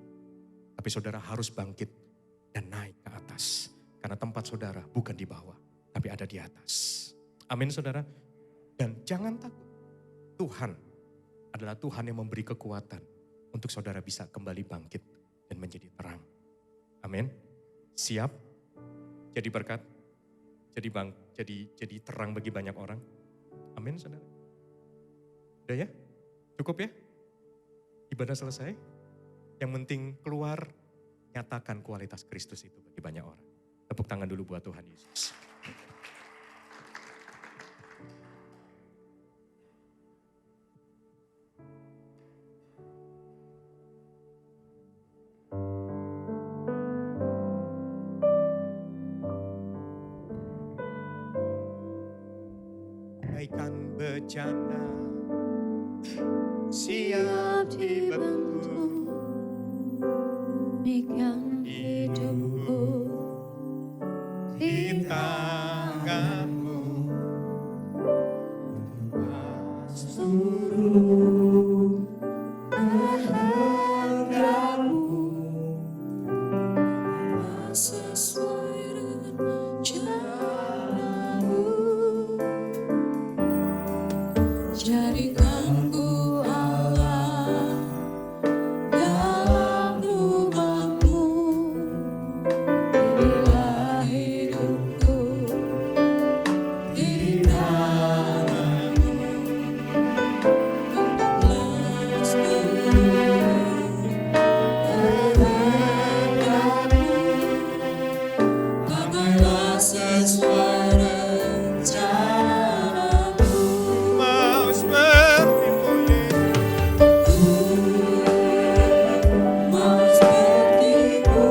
Tapi saudara harus bangkit dan naik ke atas. Karena tempat saudara bukan di bawah, tapi ada di atas. Amin saudara. Dan jangan takut. Tuhan adalah Tuhan yang memberi kekuatan untuk saudara bisa kembali bangkit dan menjadi terang. Amin. Siap jadi berkat, jadi terang bagi banyak orang. Amin saudara. Udah ya? Cukup ya? Ibadah selesai. Yang penting keluar, nyatakan kualitas Kristus itu bagi banyak orang. Tepuk tangan dulu buat Tuhan Yesus. Bagaikan bejana siap dibentuk,
Ikan hidupku
di tanganmu. Seluruh kehendakmu
sesuai dengan jalanmu. Jadikan ku Allah dalam rumahmu. Inilah hidupku di tanganmu. Bentuklah seluruh kehendakmu. Pakailah sesuai rencanamu.
mau sepertimu
Mau seperti-Mu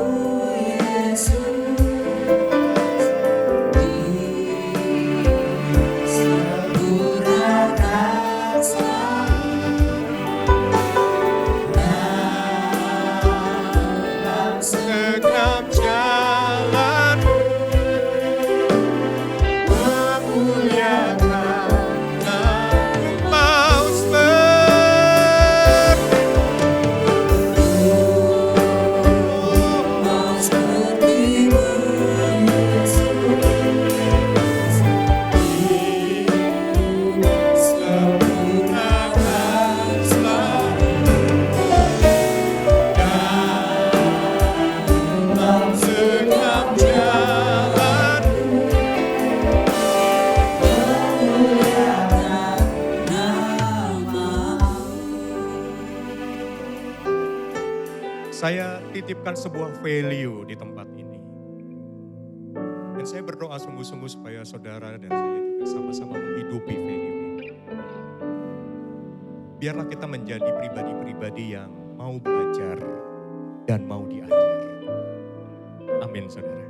Yesus di seluruh kasa dalam
segenap jalan Saya titipkan sebuah value di tempat ini. Dan saya berdoa sungguh-sungguh supaya saudara dan saya juga sama-sama menghidupi value ini. Biarlah kita menjadi pribadi-pribadi yang mau belajar dan mau diajar. Amin, saudara.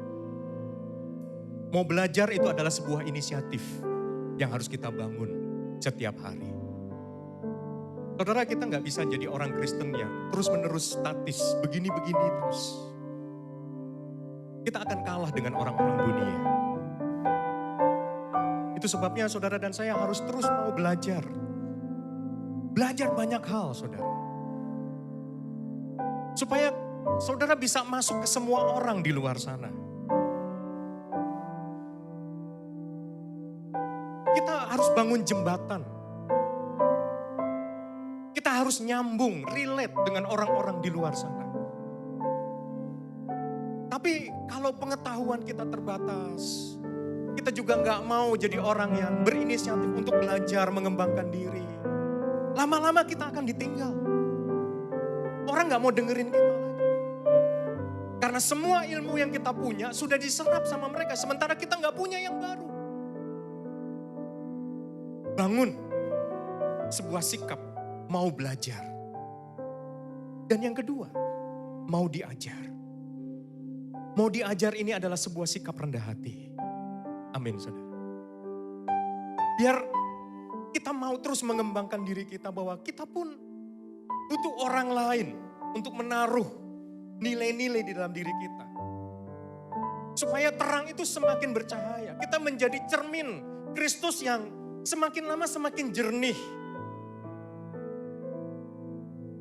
Mau belajar itu adalah sebuah inisiatif yang harus kita bangun setiap hari. Saudara, kita nggak bisa jadi orang Kristen yang terus-menerus statis, begini-begini terus. Kita akan kalah dengan orang-orang dunia. Itu sebabnya saudara dan saya harus terus mau belajar. Belajar banyak hal, saudara. Supaya saudara bisa masuk ke semua orang di luar sana. Kita harus bangun jembatan. Kita harus nyambung, relate dengan orang-orang di luar sana. Tapi kalau pengetahuan kita terbatas, kita juga nggak mau jadi orang yang berinisiatif untuk belajar, mengembangkan diri. Lama-lama kita akan ditinggal. Orang nggak mau dengerin kita lagi. Karena semua ilmu yang kita punya sudah diserap sama mereka, sementara kita nggak punya yang baru. Bangun sebuah sikap mau belajar. Dan yang kedua, mau diajar. Mau diajar ini adalah sebuah sikap rendah hati. Amin, saudara. Biar kita mau terus mengembangkan diri kita bahwa kita pun butuh orang lain untuk menaruh nilai-nilai di dalam diri kita. Supaya terang itu semakin bercahaya. Kita menjadi cermin Kristus yang semakin lama semakin jernih.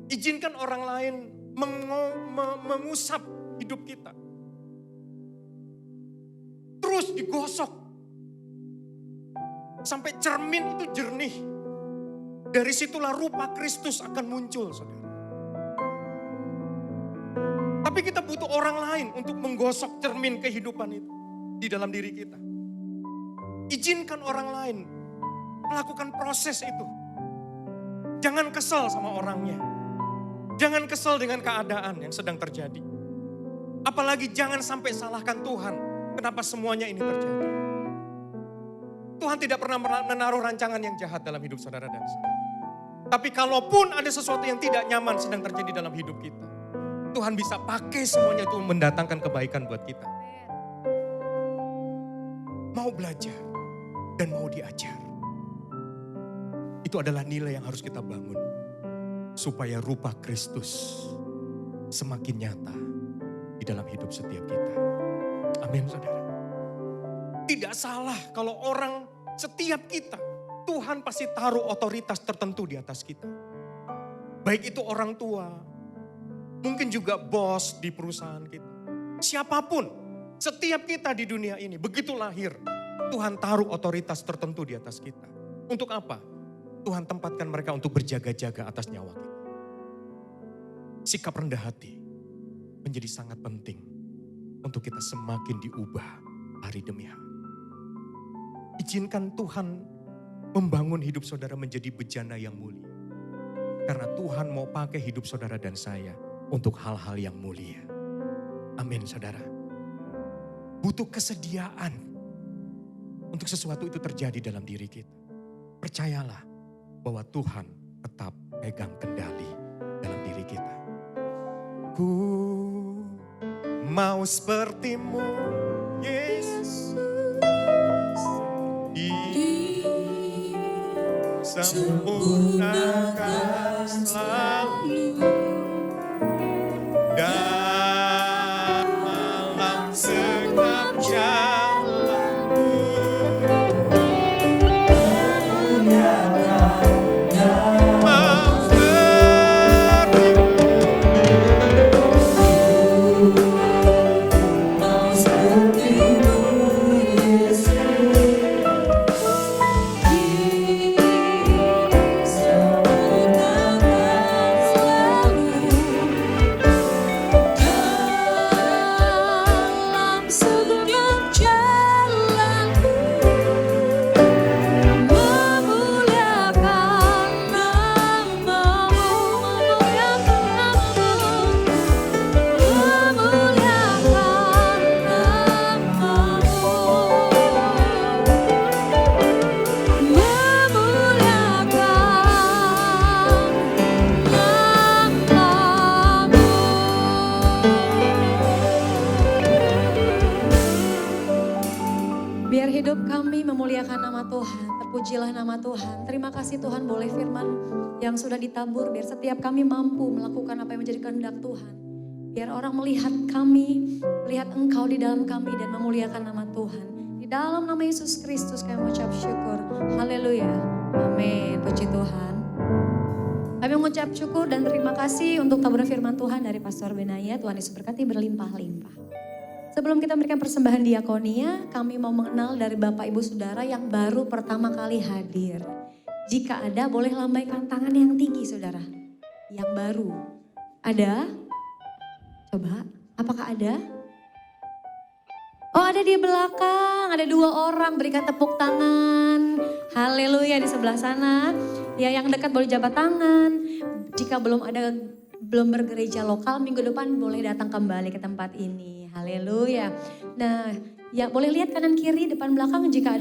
Izinkan orang lain mengusap hidup kita. Terus digosok. Sampai cermin itu jernih. Dari situlah rupa Kristus akan muncul, saudara. Tapi kita butuh orang lain untuk menggosok cermin kehidupan itu di dalam diri kita. Izinkan orang lain melakukan proses itu. Jangan kesal sama orangnya. Jangan kesal dengan keadaan yang sedang terjadi. Apalagi jangan sampai salahkan Tuhan. Kenapa semuanya ini terjadi? Tuhan tidak pernah menaruh rancangan yang jahat dalam hidup saudara dan saya. Tapi kalaupun ada sesuatu yang tidak nyaman sedang terjadi dalam hidup kita, Tuhan bisa pakai semuanya itu mendatangkan kebaikan buat kita. Mau belajar dan mau diajar. Itu adalah nilai yang harus kita bangun. Supaya rupa Kristus semakin nyata di dalam hidup setiap kita. Amin, saudara. Tidak salah kalau orang setiap kita, Tuhan pasti taruh otoritas tertentu di atas kita. Baik itu orang tua, mungkin juga bos di perusahaan kita. Siapapun, setiap kita di dunia ini, begitu lahir, Tuhan taruh otoritas tertentu di atas kita. Untuk apa? Tuhan tempatkan mereka untuk berjaga-jaga atas nyawa kita. Sikap rendah hati menjadi sangat penting untuk kita semakin diubah hari demi hari. Izinkan Tuhan membangun hidup saudara menjadi bejana yang mulia. Karena Tuhan mau pakai hidup saudara dan saya untuk hal-hal yang mulia. Amin, saudara. Butuh kesediaan untuk sesuatu itu terjadi dalam diri kita. Percayalah bahwa Tuhan tetap pegang kendali dalam diri kita. Ku mau sepertimu, Yesus, sempurnakan selalu dalam segala jalanku.
Biar hidup kami memuliakan nama Tuhan, terpujilah nama Tuhan. Terima kasih Tuhan boleh firman yang sudah ditabur, biar setiap kami mampu melakukan apa yang menjadi kehendak Tuhan. Biar orang melihat kami, melihat Engkau di dalam kami dan memuliakan nama Tuhan. Di dalam nama Yesus Kristus kami mengucap syukur. Haleluya. Amin. Puji Tuhan. Kami mengucap syukur dan terima kasih untuk taburan firman Tuhan dari Pastor Benaya. Tuhan Yesus berkati berlimpah-limpah. Sebelum kita memberikan persembahan diakonia, kami mau mengenal dari Bapak Ibu Saudara yang baru pertama kali hadir. Jika ada, boleh lambaikan tangan yang tinggi saudara. Yang baru. Ada? Coba, apakah ada? Oh, ada di belakang, ada 2 orang, berikan tepuk tangan. Haleluya, di sebelah sana. Ya, yang dekat boleh jabat tangan. Jika belum bergereja lokal, minggu depan boleh datang kembali ke tempat ini. Haleluya. Nah, ya boleh lihat kanan kiri, depan belakang, jika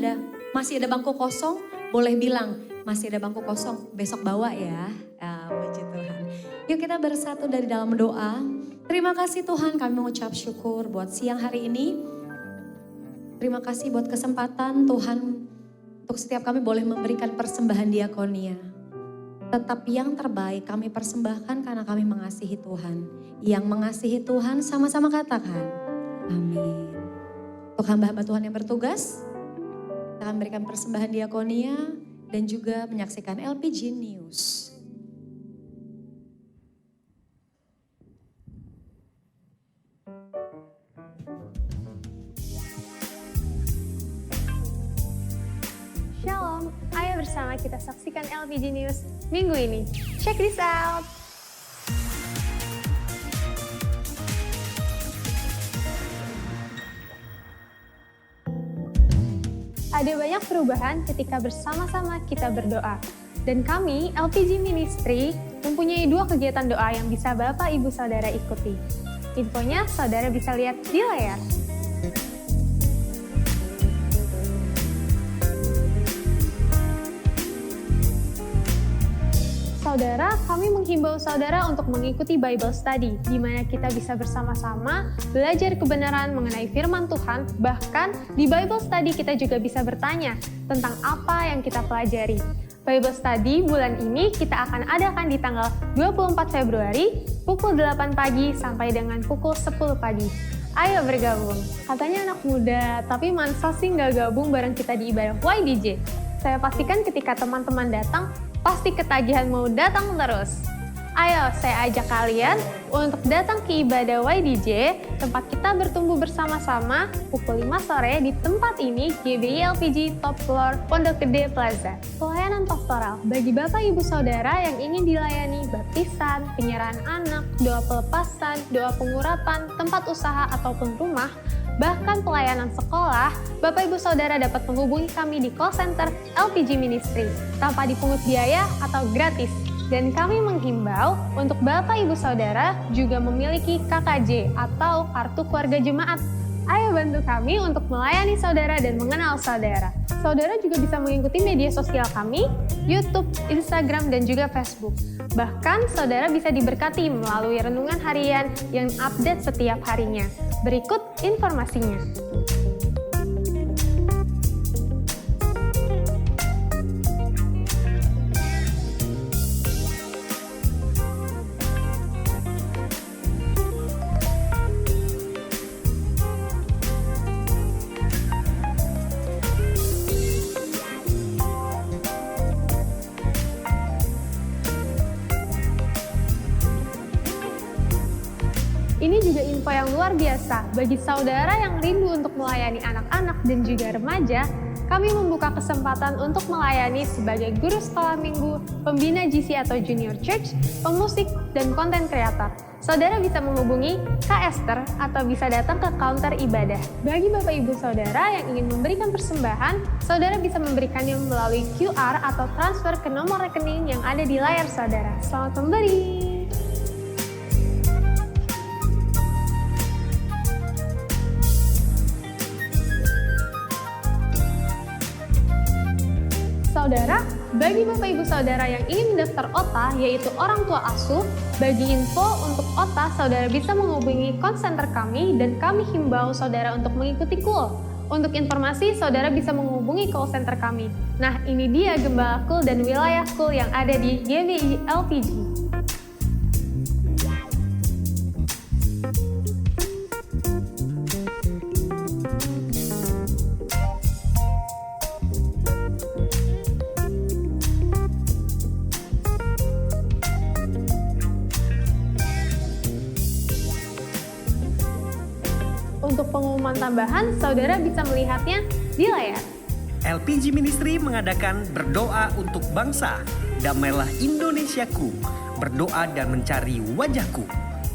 masih ada bangku kosong, boleh bilang masih ada bangku kosong, besok bawa ya. Puji Tuhan. Yuk kita bersatu dari dalam doa. Terima kasih Tuhan, kami mengucap syukur buat siang hari ini. Terima kasih buat kesempatan Tuhan untuk setiap kami boleh memberikan persembahan diakonia. Tetap yang terbaik kami persembahkan karena kami mengasihi Tuhan. Yang mengasihi Tuhan sama-sama katakan amin. Untuk hamba-hamba Tuhan yang bertugas, kita akan memberikan persembahan diakonia dan juga menyaksikan LPG News.
Shalom, ayo bersama kita saksikan LPG News minggu ini. Check this out! Ada banyak perubahan ketika bersama-sama kita berdoa. Dan kami, LPG Ministry, mempunyai 2 kegiatan doa yang bisa Bapak Ibu Saudara ikuti. Infonya saudara bisa lihat di layar. Saudara, kami menghimbau saudara untuk mengikuti Bible Study, di mana kita bisa bersama-sama belajar kebenaran mengenai firman Tuhan. Bahkan di Bible Study kita juga bisa bertanya tentang apa yang kita pelajari. Bible Study bulan ini kita akan adakan di tanggal 24 Februari, pukul 8 pagi sampai dengan pukul 10 pagi. Ayo bergabung. Katanya anak muda, tapi masa sih nggak gabung bareng kita di ibadah YDJ? Saya pastikan ketika teman-teman datang, pasti ketagihan mau datang terus. Ayo, saya ajak kalian untuk datang ke ibadah YDJ, tempat kita bertumbuh bersama-sama pukul 5 sore di tempat ini, GBI LPG Top Floor Pondok Gede Plaza. Pelayanan pastoral bagi Bapak Ibu Saudara yang ingin dilayani baptisan, penyerahan anak, doa pelepasan, doa pengurapan, tempat usaha ataupun rumah, bahkan pelayanan sekolah, Bapak Ibu Saudara dapat menghubungi kami di call center LPG Ministry tanpa dipungut biaya atau gratis. Dan kami menghimbau untuk Bapak Ibu Saudara juga memiliki KKJ atau Kartu Keluarga Jemaat. Ayo bantu kami untuk melayani saudara dan mengenal saudara. Saudara juga bisa mengikuti media sosial kami, YouTube, Instagram, dan juga Facebook. Bahkan saudara bisa diberkati melalui renungan harian yang update setiap harinya. Berikut informasinya. Ini juga info yang luar biasa bagi saudara yang rindu untuk melayani anak-anak dan juga remaja. Kami membuka kesempatan untuk melayani sebagai guru sekolah minggu, pembina GC atau Junior Church, pemusik, dan konten kreator. Saudara bisa menghubungi Kak Esther atau bisa datang ke counter ibadah. Bagi Bapak Ibu Saudara yang ingin memberikan persembahan, saudara bisa memberikannya melalui QR atau transfer ke nomor rekening yang ada di layar saudara. Selamat memberi! Saudara, bagi Bapak Ibu Saudara yang ingin mendaftar OTA, yaitu orang tua asuh, bagi info untuk OTA, saudara bisa menghubungi call center kami dan kami himbau saudara untuk mengikuti KUL. Untuk informasi, saudara bisa menghubungi call center kami. Nah, ini dia Gembala Kul dan wilayah Kul yang ada di GBI LPG. Untuk pengumuman tambahan, saudara bisa melihatnya di layar.
LPG Ministry mengadakan berdoa untuk bangsa, damailah Indonesiaku, berdoa dan mencari wajahku.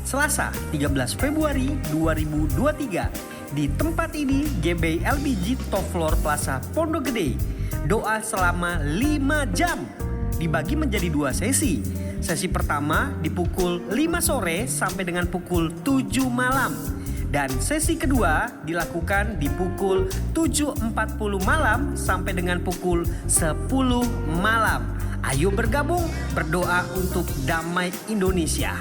Selasa 13 Februari 2023 di tempat ini GBI LPG Top Floor Plaza Pondok Gede. Doa selama 5 jam dibagi menjadi 2 sesi. Sesi pertama di pukul 5 sore sampai dengan pukul 7 malam. Dan sesi kedua dilakukan di pukul 7.40 malam sampai dengan pukul 10 malam. Ayo bergabung berdoa untuk damai Indonesia.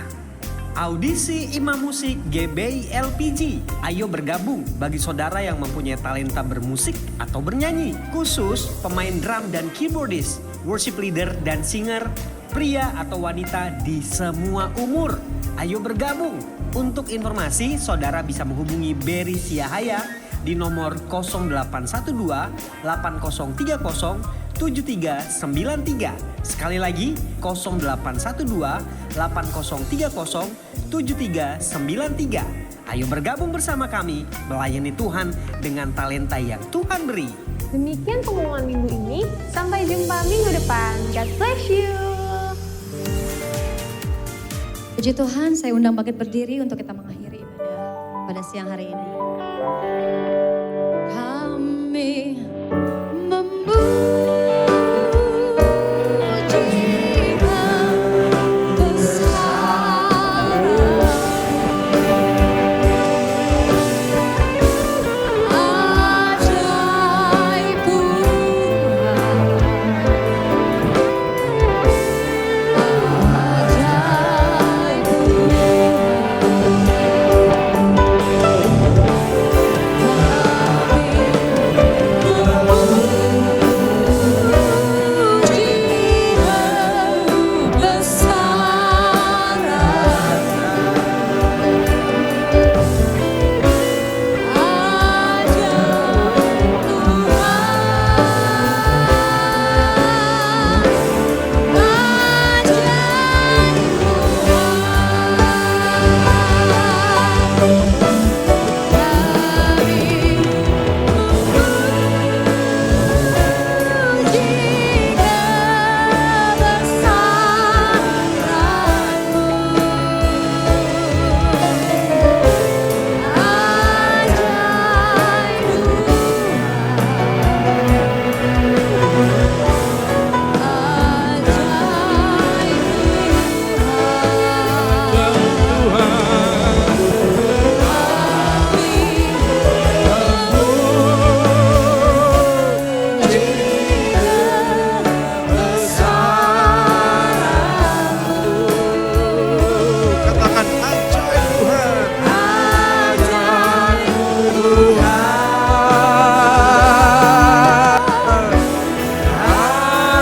Audisi Imam Musik GBI LPG. Ayo bergabung bagi saudara yang mempunyai talenta bermusik atau bernyanyi. Khusus pemain drum dan keyboardist, worship leader dan singer, pria atau wanita di semua umur. Ayo bergabung. Untuk informasi, saudara bisa menghubungi Berry Siahaya di nomor 0812 8030 7393. Sekali lagi 0812 8030 7393. Ayo bergabung bersama kami melayani Tuhan dengan talenta yang Tuhan beri.
Demikian pengumuman minggu ini, sampai jumpa minggu depan. God bless you.
Puji Tuhan, saya undang bangkit berdiri untuk kita mengakhiri ibadah pada siang hari ini. Kami memuji kebesaran,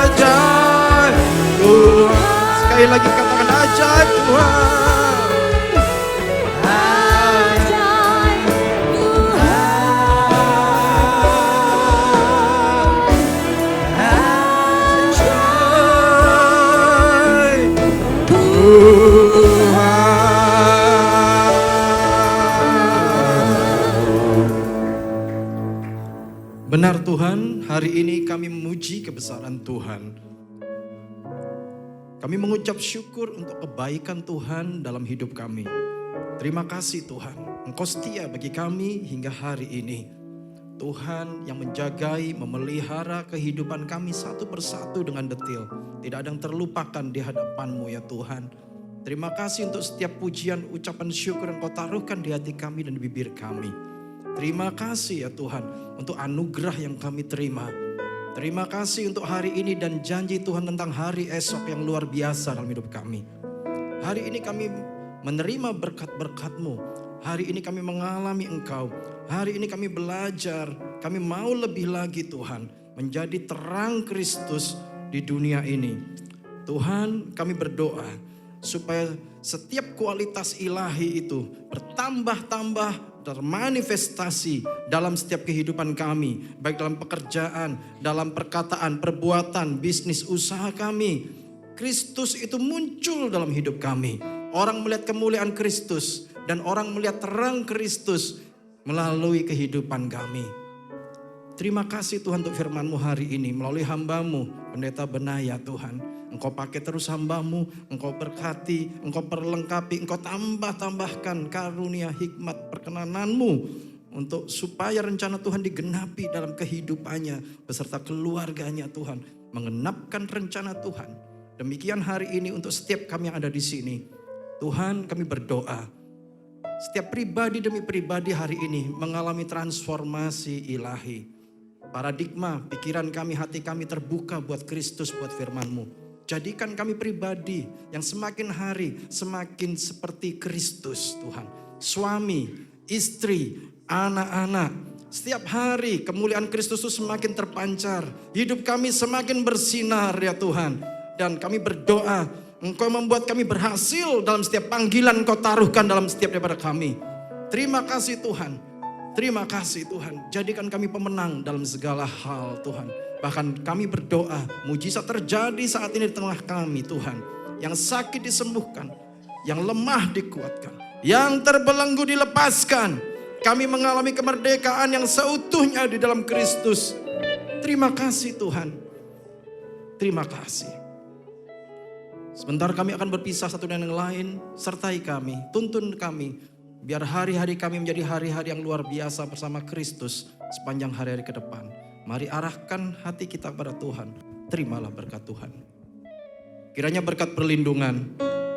ajaib
Sekali lagi katakan ajaib Tuhan.
ajaib
Benar Tuhan, hari ini kami memuji kebesaran Tuhan. Kami mengucap syukur untuk kebaikan Tuhan dalam hidup kami. Terima kasih Tuhan, Engkau setia bagi kami hingga hari ini. Tuhan yang menjagai, memelihara kehidupan kami satu persatu dengan detil. Tidak ada yang terlupakan di hadapan-Mu ya Tuhan. Terima kasih untuk setiap pujian, ucapan syukur yang Kau taruhkan di hati kami dan di bibir kami. Terima kasih ya Tuhan untuk anugerah yang kami terima. Terima kasih untuk hari ini dan janji Tuhan tentang hari esok yang luar biasa dalam hidup kami. Hari ini kami menerima berkat-berkat-Mu. Hari ini kami mengalami Engkau. Hari ini kami belajar, kami mau lebih lagi Tuhan, menjadi terang Kristus di dunia ini. Tuhan, kami berdoa supaya setiap kualitas ilahi itu bertambah-tambah, termanifestasi dalam setiap kehidupan kami, baik dalam pekerjaan, dalam perkataan, perbuatan, bisnis, usaha kami. Kristus itu muncul dalam hidup kami. Orang melihat kemuliaan Kristus dan orang melihat terang Kristus melalui kehidupan kami. Terima kasih Tuhan untuk firman-Mu hari ini melalui hamba-Mu, Pendeta Benaya Tuhan. Engkau pakai terus hamba-Mu, Engkau berkati, Engkau perlengkapi, Engkau tambah-tambahkan karunia hikmat perkenanan-Mu untuk supaya rencana Tuhan digenapi dalam kehidupannya beserta keluarganya Tuhan, mengenapkan rencana Tuhan. Demikian hari ini untuk setiap kami yang ada di sini. Tuhan, kami berdoa setiap pribadi demi pribadi hari ini mengalami transformasi ilahi. Paradigma, pikiran kami, hati kami terbuka buat Kristus, buat firman-Mu. Jadikan kami pribadi yang semakin hari semakin seperti Kristus Tuhan. Suami, istri, anak-anak. Setiap hari kemuliaan Kristus itu semakin terpancar. Hidup kami semakin bersinar ya Tuhan. Dan kami berdoa, Engkau membuat kami berhasil dalam setiap panggilan Engkau taruhkan dalam setiap daripada kami. Terima kasih Tuhan. Terima kasih Tuhan. Jadikan kami pemenang dalam segala hal Tuhan. Bahkan kami berdoa, mujizat terjadi saat ini di tengah kami Tuhan. Yang sakit disembuhkan, yang lemah dikuatkan, yang terbelenggu dilepaskan. Kami mengalami kemerdekaan yang seutuhnya di dalam Kristus. Terima kasih Tuhan. Terima kasih. Sebentar kami akan berpisah satu dengan yang lain. Sertai kami, tuntun kami. Biar hari-hari kami menjadi hari-hari yang luar biasa bersama Kristus sepanjang hari-hari ke depan. Mari arahkan hati kita kepada Tuhan. Terimalah berkat Tuhan. Kiranya berkat perlindungan,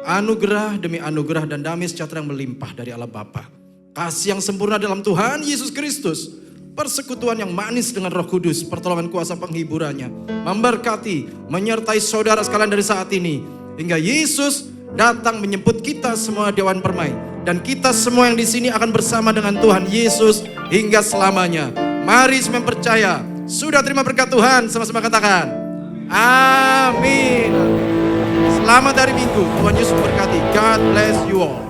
anugerah demi anugerah dan damai sejahtera yang melimpah dari Allah Bapa. Kasih yang sempurna dalam Tuhan Yesus Kristus. Persekutuan yang manis dengan Roh Kudus, pertolongan kuasa penghiburannya. Memberkati, menyertai saudara sekalian dari saat ini. Hingga Yesus datang menjemput kita semua di awan permai. Dan kita semua yang di sini akan bersama dengan Tuhan Yesus hingga selamanya. Mari semua percaya. Sudah terima berkat Tuhan, sama-sama katakan. Amin. Selamat hari Minggu. Tuhan Yesus berkati. God bless you all.